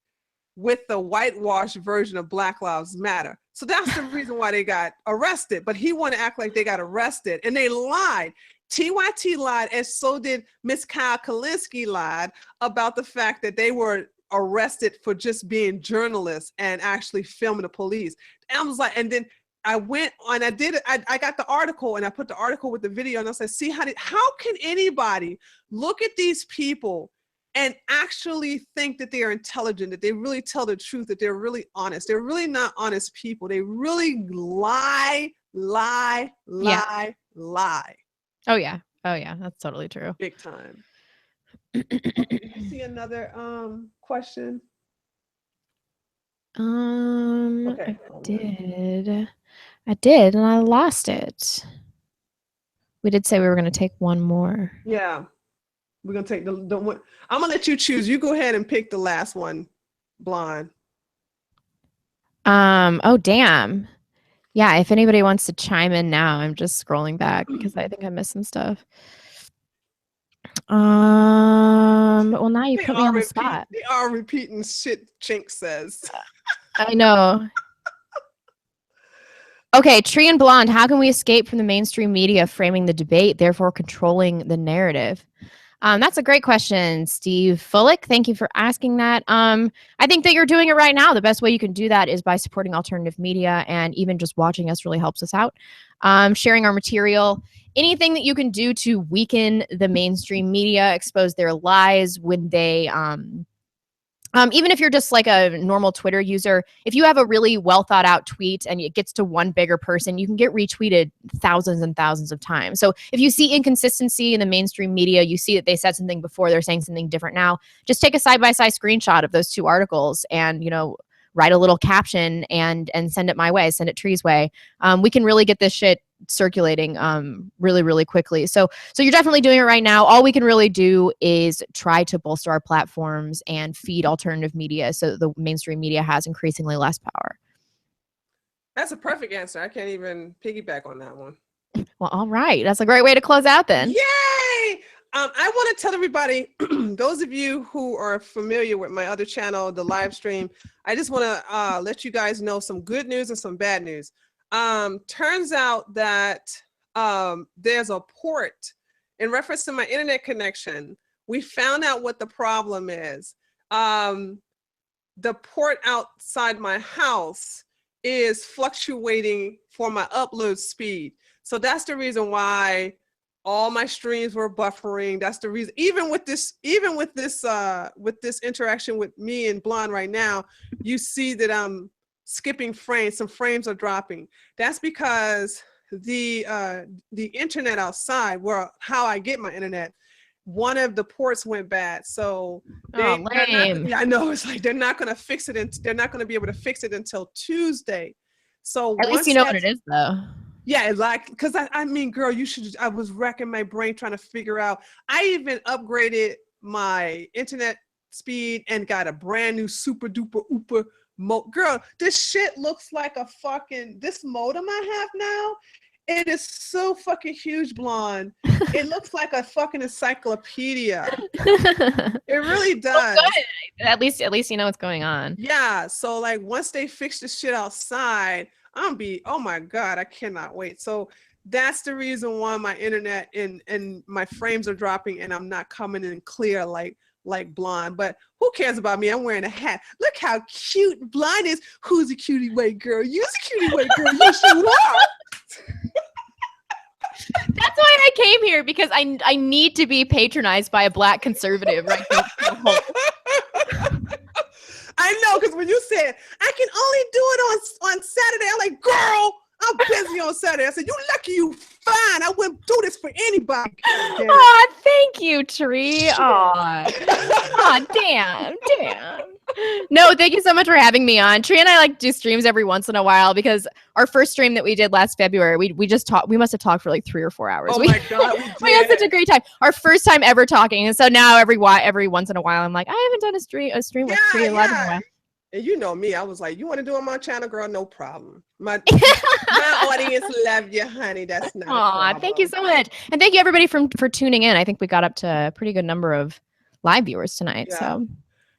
with the whitewashed version of Black Lives Matter. So that's the reason why they got arrested. But he wanted to act like they got arrested, and they lied. TYT lied, and so did Miss Kyle Kalinske lied about the fact that they were arrested for just being journalists and actually filming the police. And I was like, and then I went on, I got the article and I put the article with the video and I said, see how can anybody look at these people and actually think that they are intelligent, that they really tell the truth, that they're really honest. They're really not honest people. They really lie. Yeah. Lie. Oh yeah. Oh yeah. That's totally true. Big time. Okay, did you see another question? Okay, I hold on. did. I did, and I lost it. We did say we were going to take one more. Yeah, we're gonna take the one. I'm gonna let you choose. You go ahead and pick the last one, blonde. Oh damn. Yeah, if anybody wants to chime in now, I'm just scrolling back because I think I missed some stuff. Well now you put me on the spot. They are repeating shit Chink says. I know. Okay, Tree and Blonde, how can we escape from the mainstream media framing the debate, therefore controlling the narrative? That's a great question, Steve Fullick. Thank you for asking that. I think that you're doing it right now. The best way you can do that is by supporting alternative media, and even just watching us really helps us out. Sharing our material, anything that you can do to weaken the mainstream media, expose their lies when they even if you're just like a normal Twitter user, if you have a really well thought out tweet and it gets to one bigger person, you can get retweeted thousands and thousands of times. So if you see inconsistency in the mainstream media, you see that they said something before, they're saying something different now, just take a side-by-side screenshot of those two articles and, write a little caption and send it my way, send it Tree's way. We can really get this shit circulating really, really quickly. So you're definitely doing it right now. All we can really do is try to bolster our platforms and feed alternative media so that the mainstream media has increasingly less power. That's a perfect answer. I can't even piggyback on that one. Well, all right. That's a great way to close out then. Yay! I want to tell everybody, those of you who are familiar with my other channel, the live stream, I just want to let you guys know some good news and some bad news. Turns out that there's a port in reference to my internet connection. We found out what the problem is. The port outside my house is fluctuating for my upload speed. So that's the reason why all my streams were buffering. That's the reason. Even with this interaction with me and Blonde right now, you see that I'm skipping frames. Some frames are dropping. That's because the internet outside, how I get my internet, one of the ports went bad. So lame. I know, it's like they're not going to fix it. They're not going to be able to fix it until Tuesday. So at least you know what it is, though. Yeah, like, because I mean, girl, I was racking my brain trying to figure out. I even upgraded my internet speed and got a brand new super duper ooper girl, this shit looks like a fucking, this modem I have now, it is so fucking huge, Blonde. It looks like a fucking encyclopedia. It really does. Oh, good. At least you know what's going on. Yeah, so like once they fix the shit outside, oh my God, I cannot wait. So that's the reason why my internet and my frames are dropping and I'm not coming in clear like Blonde. But who cares about me? I'm wearing a hat. Look how cute Blonde is. Who's a cutie white girl? You're a cutie white girl. Yes, you are. That's why I came here, because I need to be patronized by a Black conservative right now. I know, because when you said I can only do it on Saturday, I'm like, girl, I'm busy on Saturday. I said, you lucky you fine. I wouldn't do this for anybody. Oh, thank you, Tree. Oh, damn. No, thank you so much for having me on. Tree and I like do streams every once in a while, because our first stream that we did last February, we just talked. We must have talked for like 3 or 4 hours. Oh my God, we had such a great time. Our first time ever talking, and so now every once in a while, I'm like, I haven't done a stream with Tree live in a while. And you know me, I was like, you want to do it on my channel, girl? No problem. My audience love you, honey. That's not a problem. Thank you so much. And thank you everybody for tuning in. I think we got up to a pretty good number of live viewers tonight. Yeah. So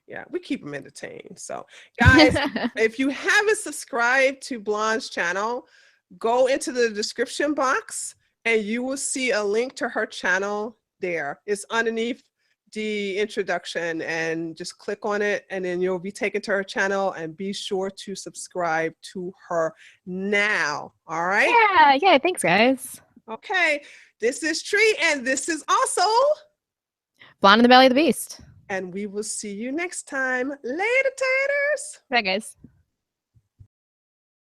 yeah, we keep them entertained. So guys, if you haven't subscribed to Blonde's channel, go into the description box and you will see a link to her channel there. It's underneath the introduction, and just click on it and then you'll be taken to her channel, and be sure to subscribe to her now. All right? Yeah, thanks guys. Okay, this is Tree, and this is also Blonde in the Belly of the Beast. and we will see you next time. Later, taters. Bye, guys.